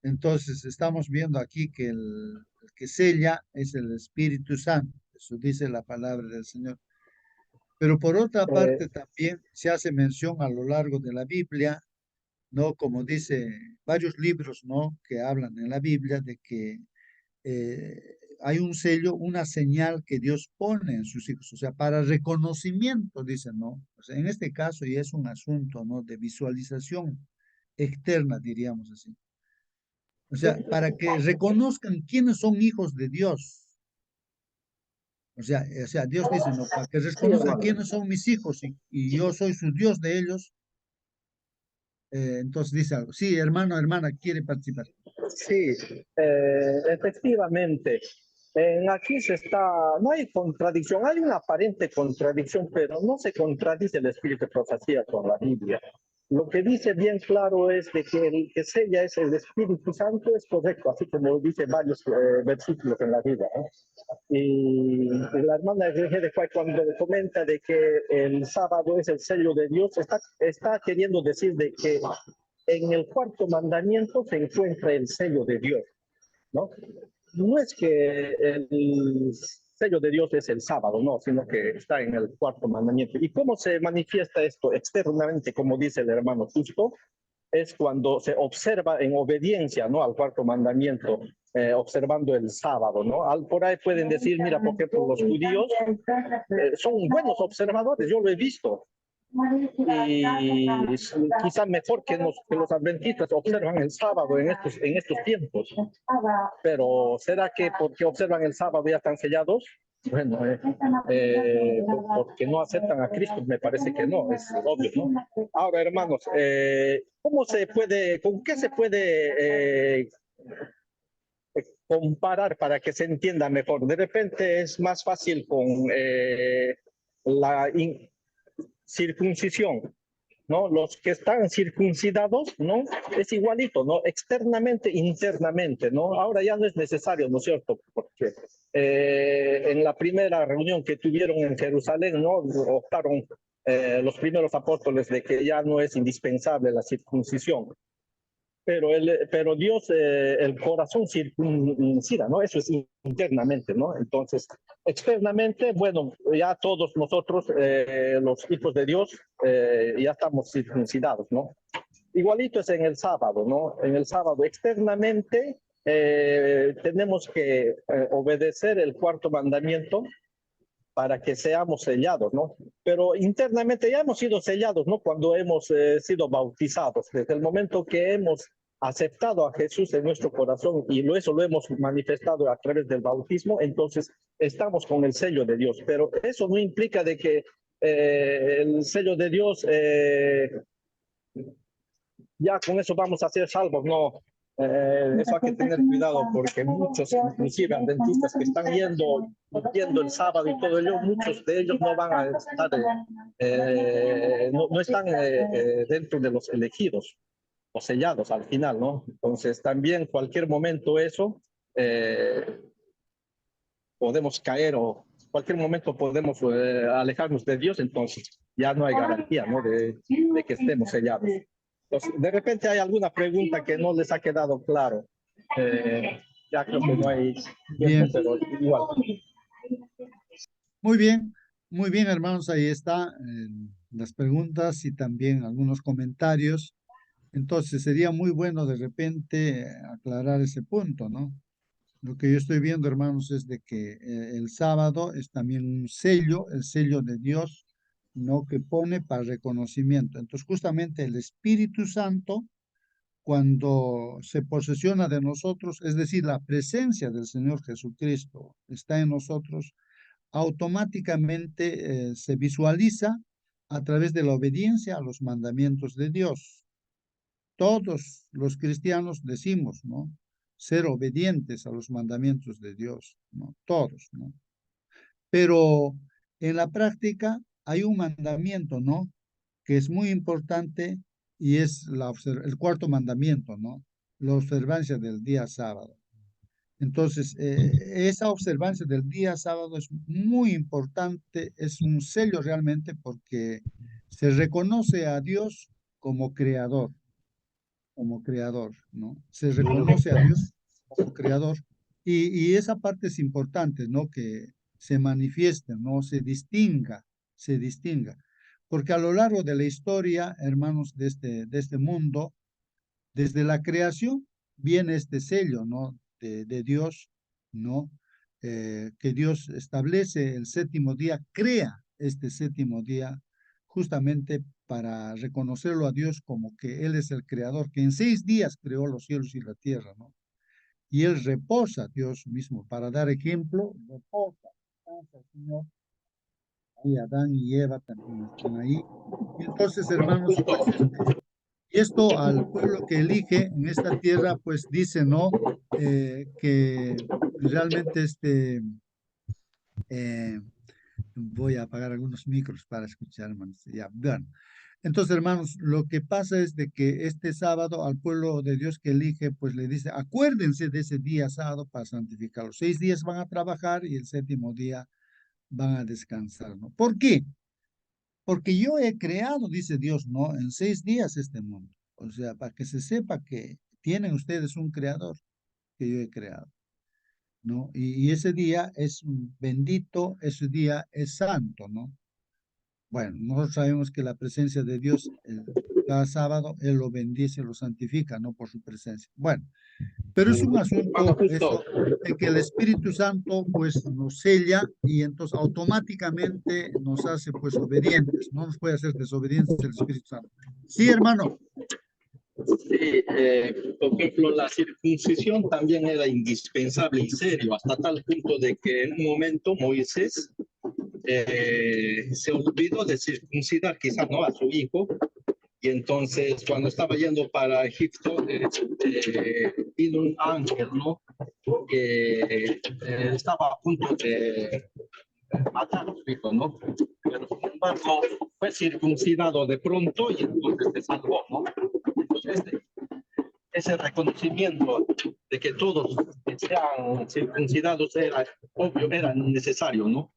Entonces, estamos viendo aquí que el que sella es el Espíritu Santo. Eso dice la palabra del Señor. Pero por otra parte, también se hace mención a lo largo de la Biblia, ¿no? Como dice varios libros, ¿no? Que hablan en la Biblia de que hay un sello, una señal que Dios pone en sus hijos, o sea, para reconocimiento, dicen, ¿no? O sea, en este caso ya es un asunto, ¿no? De visualización externa, diríamos así. O sea, para que reconozcan quiénes son hijos de Dios. O sea, Dios dice, no, para que Sí, reconozcan hermano. quiénes son mis hijos y yo soy su Dios de ellos, entonces dice algo. Sí, hermano, hermana, quiere participar. Sí, efectivamente. Aquí no hay contradicción, hay una aparente contradicción, pero no se contradice el espíritu de profecía con la Biblia. Lo que dice bien claro es de que el que sella es el Espíritu Santo, es correcto, así como dice varios versículos en la Biblia, ¿no? Y la hermana de cuando comenta de que el sábado es el sello de Dios, está queriendo decir de que en el cuarto mandamiento se encuentra el sello de Dios, ¿no? No es que el sello de Dios es el sábado, no, sino que está en el cuarto mandamiento. ¿Y cómo se manifiesta esto externamente, como dice el hermano Justo? Es cuando se observa en obediencia, ¿no?, al cuarto mandamiento, observando el sábado, ¿no? Por ahí pueden decir, mira, por ejemplo, los judíos son buenos observadores, yo lo he visto. Y quizá mejor que los adventistas observan el sábado en estos tiempos. Pero ¿será que porque observan el sábado ya están sellados? Bueno, porque no aceptan a Cristo, me parece que no, es obvio, ¿no? Ahora, hermanos, ¿con qué se puede comparar para que se entienda mejor? De repente es más fácil con la circuncisión, ¿no? Los que están circuncidados, ¿no? Es igualito, ¿no? Externamente, internamente, ¿no? Ahora ya no es necesario, ¿no es cierto? Porque en la primera reunión que tuvieron en Jerusalén, ¿no?, optaron los primeros apóstoles de que ya no es indispensable la circuncisión. Pero Dios, el corazón circuncida, ¿no? Eso es internamente, ¿no? Entonces, externamente, bueno, ya todos nosotros, los hijos de Dios, ya estamos circuncidados, ¿no? Igualito es en el sábado, ¿no? En el sábado, externamente, tenemos que obedecer el cuarto mandamiento para que seamos sellados, ¿no? Pero internamente ya hemos sido sellados, ¿no? Cuando hemos sido bautizados, desde el momento que hemos aceptado a Jesús en nuestro corazón y eso lo hemos manifestado a través del bautismo, entonces estamos con el sello de Dios. Pero eso no implica de que el sello de Dios, ya con eso vamos a ser salvos, no. Eso hay que tener cuidado porque muchos, inclusive adventistas que están yendo el sábado y todo ello, muchos de ellos no van a estar, no están dentro de los elegidos o sellados al final, ¿no? Entonces también cualquier momento eso podemos caer o cualquier momento podemos alejarnos de Dios, entonces ya no hay garantía, ¿no?, de que estemos sellados. Entonces, de repente hay alguna pregunta que no les ha quedado claro. Ya creo que no hay tiempo, pero igual. Muy bien, hermanos, ahí está las preguntas y también algunos comentarios. Entonces, sería muy bueno de repente aclarar ese punto, ¿no? Lo que yo estoy viendo, hermanos, es de que el sábado es también un sello, el sello de Dios, ¿no?, que pone para reconocimiento. Entonces, justamente el Espíritu Santo, cuando se posesiona de nosotros, es decir, la presencia del Señor Jesucristo está en nosotros, automáticamente se visualiza a través de la obediencia a los mandamientos de Dios. Todos los cristianos decimos, ¿no?, ser obedientes a los mandamientos de Dios, ¿no? Todos, ¿no? Pero en la práctica hay un mandamiento, ¿no?, que es muy importante y es el cuarto mandamiento, ¿no?, la observancia del día sábado. Entonces, esa observancia del día sábado es muy importante, es un sello realmente porque se reconoce a Dios como creador, ¿no? Se reconoce a Dios como creador y esa parte es importante, ¿no?, que se manifieste, ¿no?, se distinga, porque a lo largo de la historia, hermanos, de este mundo, desde la creación viene este sello, ¿no?, de Dios, ¿no?, que Dios establece el séptimo día, crea este séptimo día justamente para reconocerlo a Dios como que Él es el creador, que en 6 días creó los cielos y la tierra, ¿no? Y Él reposa, Dios mismo, para dar ejemplo, reposa, descansa el Señor. Ahí Adán y Eva también están ahí. Y entonces, hermanos, pues Y esto al pueblo que elige en esta tierra, pues dice, ¿no? Que realmente voy a apagar algunos micros para escuchar, hermanos. Ya, bueno. Entonces, hermanos, lo que pasa es de que este sábado al pueblo de Dios que elige, pues le dice, acuérdense de ese día sábado para santificarlo. 6 días van a trabajar y el séptimo día van a descansar, ¿no? ¿Por qué? Porque yo he creado, dice Dios, ¿no? En 6 días este mundo. O sea, para que se sepa que tienen ustedes un creador que yo he creado, ¿no? Y ese día es bendito, ese día es santo, ¿no? Bueno, nosotros sabemos que la presencia de Dios cada sábado, Él lo bendice, lo santifica, ¿no? Por su presencia. Bueno, pero es un Bueno, asunto justo, eso de que el Espíritu Santo pues nos sella y entonces automáticamente nos hace pues obedientes, no nos puede hacer desobedientes el Espíritu Santo. Sí, hermano. sí, por ejemplo, la circuncisión también era indispensable y serio, hasta tal punto de que en un momento Moisés se olvidó de circuncidar quizá no a su hijo, y entonces cuando estaba yendo para Egipto vino un ángel, ¿no? Que estaba a punto de matar a su hijo, ¿no? Pero sin embargo fue circuncidado de pronto y entonces se salvó, ¿no? Entonces, ese reconocimiento de que todos sean circuncidados era obvio, era necesario, ¿no?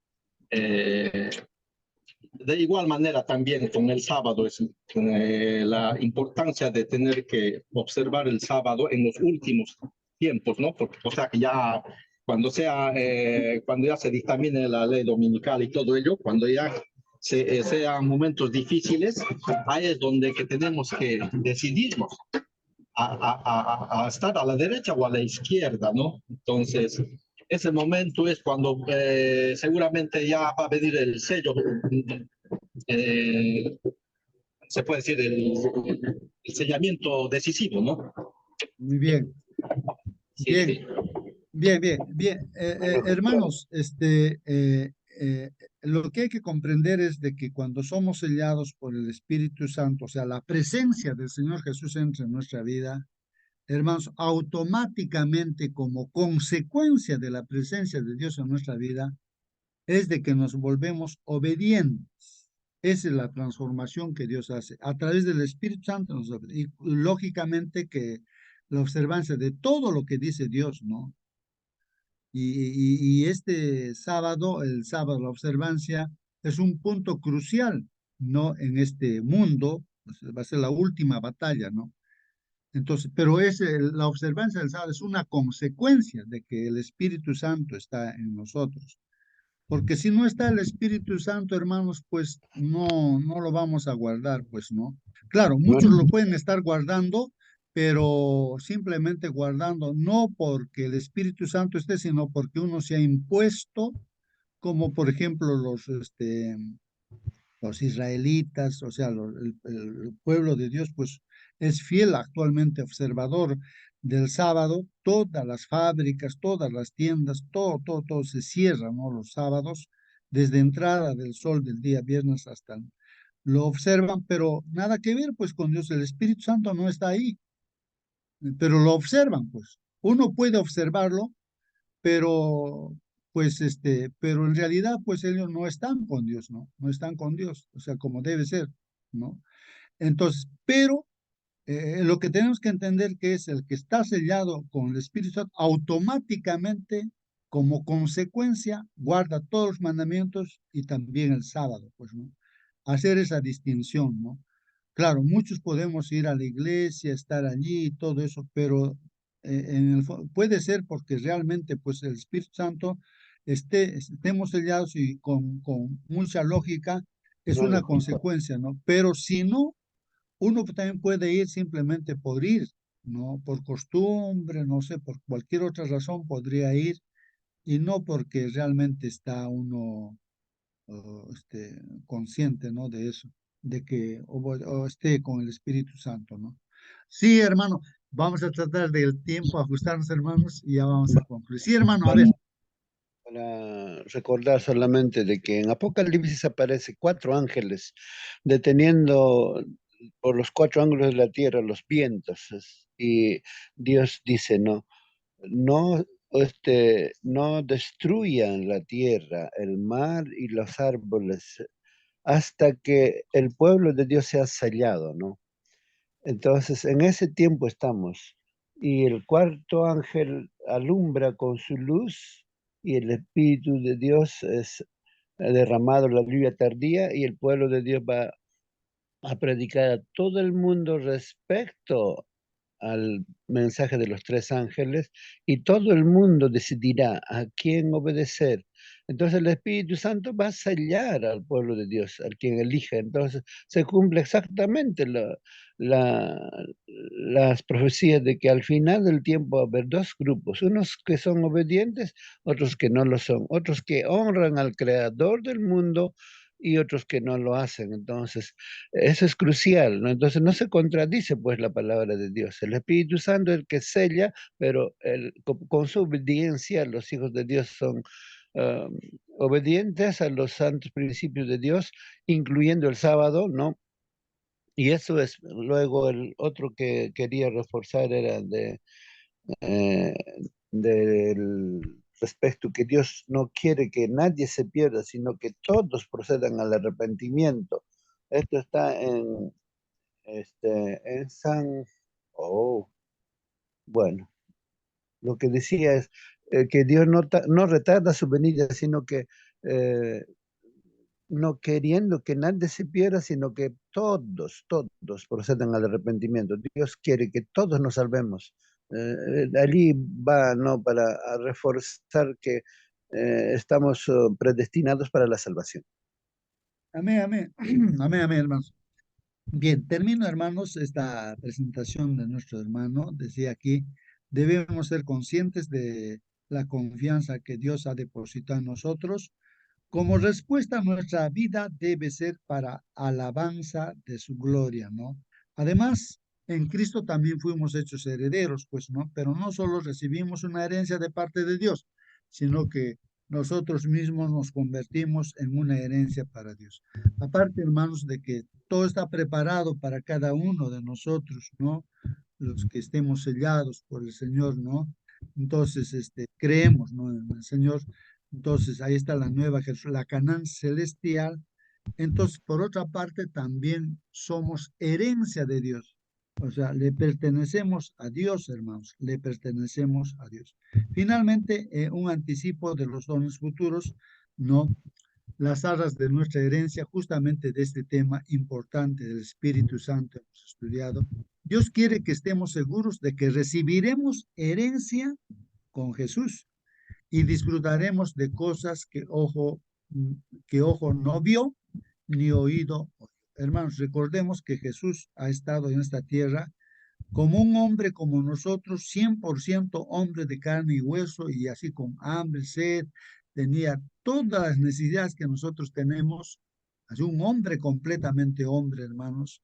De igual manera también con el sábado es la importancia de tener que observar el sábado en los últimos tiempos, ¿no? Porque, o sea, que ya cuando ya se dictamine la ley dominical y todo ello, cuando ya sean momentos difíciles, ahí es donde que tenemos que decidirnos a estar a la derecha o a la izquierda, ¿no? Entonces, ese momento es cuando seguramente ya va a venir el sello, eh, se puede decir, el sellamiento decisivo, ¿no? Muy bien, Sí, bien, sí. bien. Hermanos, lo que hay que comprender es de que cuando somos sellados por el Espíritu Santo, o sea, la presencia del Señor Jesús entra en nuestra vida, hermanos, automáticamente como consecuencia de la presencia de Dios en nuestra vida, es de que nos volvemos obedientes. Esa es la transformación que Dios hace. A través del Espíritu Santo y lógicamente que la observancia de todo lo que dice Dios, ¿no? Y este sábado, el sábado, la observancia es un punto crucial, ¿no? En este mundo, pues, va a ser la última batalla, ¿no? Entonces, pero la observancia del sábado es una consecuencia de que el Espíritu Santo está en nosotros. Porque si no está el Espíritu Santo, hermanos, pues no lo vamos a guardar, pues no. Claro, muchos lo pueden estar guardando, pero simplemente guardando, no porque el Espíritu Santo esté, sino porque uno se ha impuesto, como por ejemplo los israelitas, o sea, el pueblo de Dios, pues es fiel actualmente observador del sábado. Todas las fábricas, todas las tiendas, todo se cierra, ¿no? Los sábados, desde entrada del sol del día viernes hasta lo observan, pero nada que ver pues con Dios. El Espíritu Santo no está ahí, pero lo observan, pues. Uno puede observarlo, pero pero en realidad pues ellos no están con Dios, ¿no? No están con Dios, o sea, como debe ser, ¿no? Entonces, pero lo que tenemos que entender que es el que está sellado con el Espíritu Santo, automáticamente, como consecuencia, guarda todos los mandamientos y también el sábado, pues, ¿no? Hacer esa distinción, ¿no? Claro, muchos podemos ir a la iglesia, estar allí y todo eso, pero puede ser porque realmente pues el Espíritu Santo estemos sellados y con mucha lógica es una consecuencia, ¿no? Pero si no, uno también puede ir simplemente por ir, ¿no? Por costumbre, no sé, por cualquier otra razón podría ir y no porque realmente está uno consciente, ¿no? De eso, de que o esté con el Espíritu Santo, ¿no? Sí, hermano, vamos a tratar del tiempo, ajustarnos, hermanos, y ya vamos a concluir. Sí, hermano, a ver. Para recordar solamente de que en Apocalipsis aparece 4 ángeles deteniendo por los 4 ángulos de la tierra los vientos. Y Dios dice, no, no destruyan la tierra, el mar y los árboles hasta que el pueblo de Dios sea sellado, ¿no? Entonces, en ese tiempo estamos. Y el 4.º ángel alumbra con su luz y el Espíritu de Dios es derramado la lluvia tardía y el pueblo de Dios va a predicar a todo el mundo respecto al mensaje de los 3 ángeles y todo el mundo decidirá a quién obedecer. Entonces el Espíritu Santo va a sellar al pueblo de Dios, al quien elige. Entonces se cumple exactamente las profecías de que al final del tiempo va a haber 2 grupos, unos que son obedientes, otros que no lo son, otros que honran al Creador del mundo y otros que no lo hacen. Entonces, eso es crucial, ¿no? Entonces no se contradice pues la palabra de Dios. El Espíritu Santo es el que sella, pero con su obediencia los hijos de Dios son obedientes a los santos principios de Dios, incluyendo el sábado, ¿no? Y eso es, luego el otro que quería reforzar era eh, del respecto que Dios no quiere que nadie se pierda, sino que todos procedan al arrepentimiento. Esto está en oh, bueno, lo que decía es que Dios no retarda su venida, sino que eh, no queriendo que nadie se pierda, sino que todos procedan al arrepentimiento. Dios quiere que todos nos salvemos. Allí va, ¿no? Para reforzar que estamos predestinados para la salvación. Amén, amén. Amén, amén, hermanos. Bien, termino, hermanos, esta presentación de nuestro hermano. Decía aquí, debemos ser conscientes de la confianza que Dios ha depositado en nosotros. Como respuesta, nuestra vida debe ser para alabanza de su gloria, ¿no? Además, en Cristo también fuimos hechos herederos, pues, ¿no? Pero no solo recibimos una herencia de parte de Dios, sino que nosotros mismos nos convertimos en una herencia para Dios. Aparte, hermanos, de que todo está preparado para cada uno de nosotros, ¿no? Los que estemos sellados por el Señor, ¿no? Entonces, creemos, ¿no? En el Señor. Entonces, ahí está la nueva Jesús, la Canaán celestial. Entonces, por otra parte, también somos herencia de Dios. O sea, le pertenecemos a Dios, hermanos, le pertenecemos a Dios. Finalmente, un anticipo de los dones futuros, ¿no? Las arras de nuestra herencia, justamente de este tema importante del Espíritu Santo hemos estudiado. Dios quiere que estemos seguros de que recibiremos herencia con Jesús y disfrutaremos de cosas que ojo no vio ni oído. Hermanos, recordemos que Jesús ha estado en esta tierra como un hombre como nosotros, 100% hombre de carne y hueso, y así con hambre, sed, tenía todas las necesidades que nosotros tenemos, así un hombre completamente hombre, hermanos,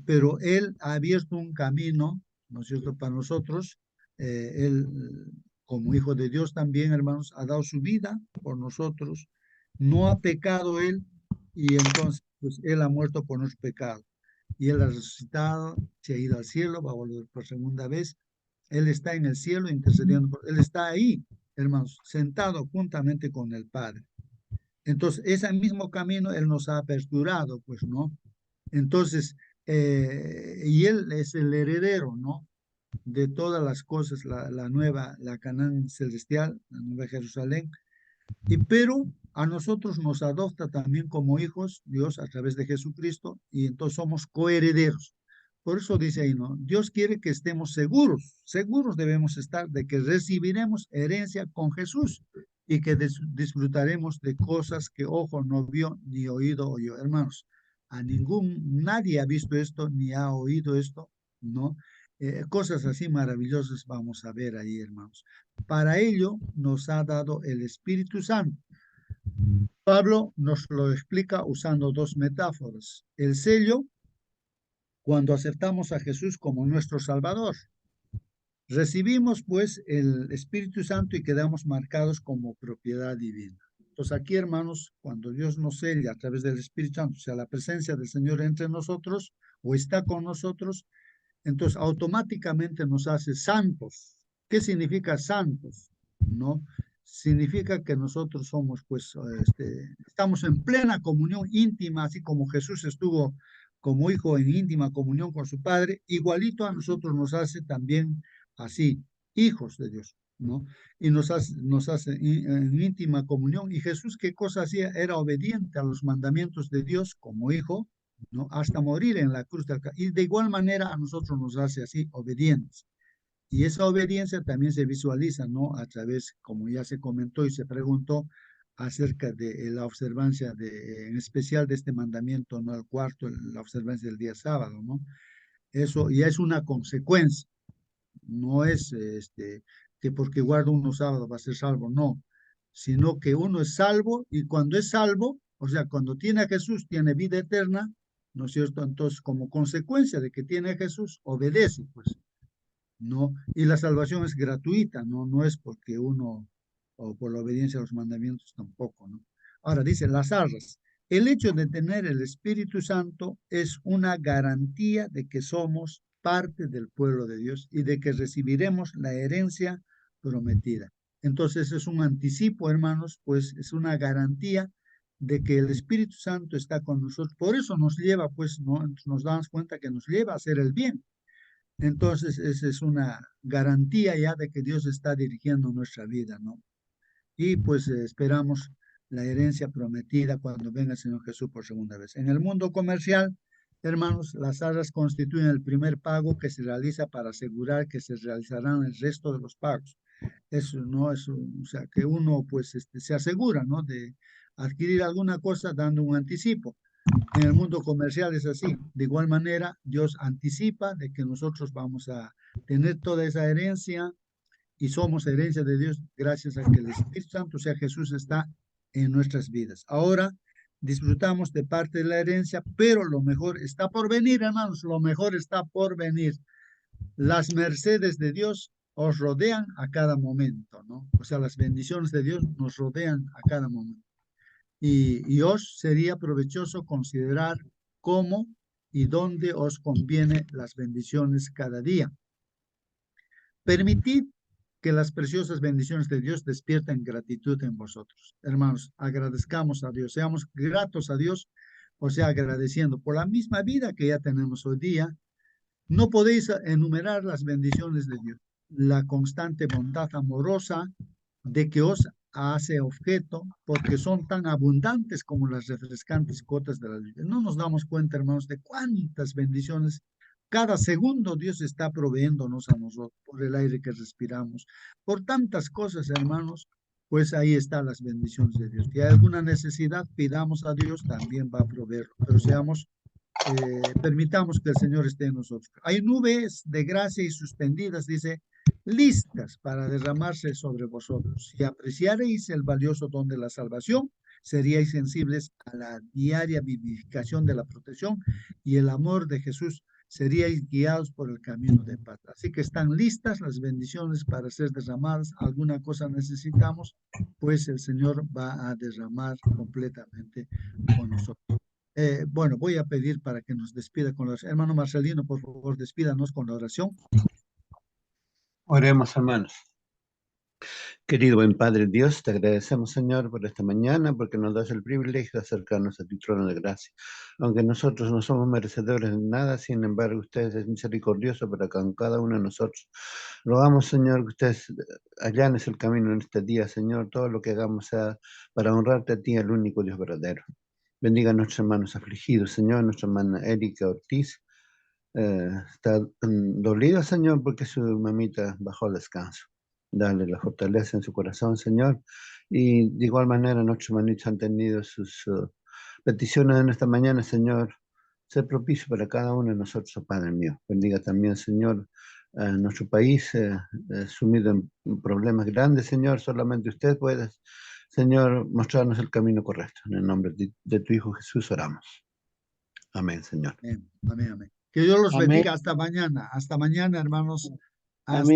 pero Él ha abierto un camino, ¿no es cierto?, para nosotros. Él, como hijo de Dios también, hermanos, ha dado su vida por nosotros, no ha pecado Él, y entonces, pues Él ha muerto por nuestro pecado y Él ha resucitado, se ha ido al cielo, va a volver por segunda vez. Él está en el cielo intercediendo, Él está ahí, hermanos, sentado juntamente con el Padre. Entonces, ese mismo camino Él nos ha aperturado, pues, ¿no? Entonces, y Él es el heredero, ¿no? De todas las cosas, la nueva, la Canaán celestial, la nueva Jerusalén. Pero a nosotros nos adopta también como hijos Dios a través de Jesucristo y entonces somos coherederos. Por eso dice ahí, ¿no? Dios quiere que estemos seguros debemos estar de que recibiremos herencia con Jesús y que disfrutaremos de cosas que ojo no vio ni oído oyó. Hermanos, nadie ha visto esto ni ha oído esto, ¿no? Cosas así maravillosas vamos a ver ahí, hermanos. Para ello nos ha dado el Espíritu Santo. Pablo nos lo explica usando 2 metáforas. El sello, cuando aceptamos a Jesús como nuestro Salvador. Recibimos pues el Espíritu Santo y quedamos marcados como propiedad divina. Entonces aquí, hermanos, cuando Dios nos sella a través del Espíritu Santo, o sea, la presencia del Señor entre nosotros o está con nosotros, entonces automáticamente nos hace santos. ¿Qué significa santos? ¿No? Significa que nosotros somos, pues, estamos en plena comunión íntima, así como Jesús estuvo como hijo en íntima comunión con su Padre, igualito a nosotros nos hace también así, hijos de Dios, ¿no? Y nos hace en íntima comunión. Y Jesús, ¿qué cosa hacía? Era obediente a los mandamientos de Dios como hijo, ¿no? Hasta morir en la cruz del Calvario. Y de igual manera a nosotros nos hace así, obedientes. Y esa obediencia también se visualiza, ¿no? A través, como ya se comentó y se preguntó, acerca de la observancia, en especial de este mandamiento, ¿no? El cuarto, la observancia del día sábado, ¿no? Eso ya es una consecuencia, no es que porque guarda uno sábado va a ser salvo, no, sino que uno es salvo y cuando es salvo, o sea, cuando tiene a Jesús, tiene vida eterna, ¿no es cierto? Entonces, como consecuencia de que tiene a Jesús, obedece, pues, ¿no? Y la salvación es gratuita, ¿no? No es porque uno, o por la obediencia a los mandamientos tampoco, ¿no? Ahora dice las arras. El hecho de tener el Espíritu Santo es una garantía de que somos parte del pueblo de Dios y de que recibiremos la herencia prometida. Entonces es un anticipo, hermanos, pues es una garantía de que el Espíritu Santo está con nosotros. Por eso nos lleva, pues, ¿no? Nos damos cuenta que nos lleva a hacer el bien. Entonces, esa es una garantía ya de que Dios está dirigiendo nuestra vida, ¿no? Y pues esperamos la herencia prometida cuando venga el Señor Jesús por segunda vez. En el mundo comercial, hermanos, las arras constituyen el primer pago que se realiza para asegurar que se realizarán el resto de los pagos. Eso, ¿no? Eso, o sea, que uno pues se asegura, ¿no? De adquirir alguna cosa dando un anticipo. En el mundo comercial es así. De igual manera, Dios anticipa de que nosotros vamos a tener toda esa herencia y somos herencia de Dios gracias a que el Espíritu Santo, o sea, Jesús está en nuestras vidas. Ahora disfrutamos de parte de la herencia, pero lo mejor está por venir, hermanos, lo mejor está por venir. Las mercedes de Dios os rodean a cada momento, ¿no? O sea, las bendiciones de Dios nos rodean a cada momento. Y os sería provechoso considerar cómo y dónde os conviene las bendiciones cada día. Permitid que las preciosas bendiciones de Dios despierten gratitud en vosotros. Hermanos, agradezcamos a Dios, seamos gratos a Dios, o sea, agradeciendo por la misma vida que ya tenemos hoy día. No podéis enumerar las bendiciones de Dios, la constante bondad amorosa de que os hace objeto, porque son tan abundantes como las refrescantes gotas de la lluvia. No nos damos cuenta, hermanos, de cuántas bendiciones cada segundo Dios está proveyéndonos a nosotros por el aire que respiramos, por tantas cosas, hermanos. Pues ahí están las bendiciones de Dios. Si hay alguna necesidad, pidamos a Dios, también va a proveerlo, pero permitamos que el Señor esté en nosotros. Hay nubes de gracia y suspendidas, dice, listas para derramarse sobre vosotros. Si apreciareis el valioso don de la salvación, seríais sensibles a la diaria vivificación de la protección y el amor de Jesús, seríais guiados por el camino de paz. Así que están listas las bendiciones para ser derramadas. Alguna cosa necesitamos, pues el Señor va a derramar completamente con nosotros. Bueno, voy a pedir para que nos despida con la oración. Hermano Marcelino, por favor, despídanos con la oración. Oremos, hermanos. Querido buen Padre Dios, te agradecemos, Señor, por esta mañana, porque nos das el privilegio de acercarnos a tu trono de gracia. Aunque nosotros no somos merecedores de nada, sin embargo, usted es misericordioso para con cada uno de nosotros. Rogamos, Señor, que usted allanes el camino en este día, Señor, todo lo que hagamos sea para honrarte a ti, el único Dios verdadero. Bendiga a nuestros hermanos afligidos, Señor, nuestra hermana Erika Ortiz. Está dolida, Señor, porque su mamita bajó al descanso. Dale la fortaleza en su corazón, Señor. Y de igual manera, nuestros hermanitos han tenido sus peticiones en esta mañana, Señor. Sé propicio para cada uno de nosotros, oh Padre mío. Bendiga también, Señor, a nuestro país sumido en problemas grandes, Señor. Solamente usted puede, Señor, mostrarnos el camino correcto. En el nombre de tu Hijo Jesús oramos. Amén, Señor. Amén, amén, amén. Que Dios los bendiga hasta mañana, hermanos. Hasta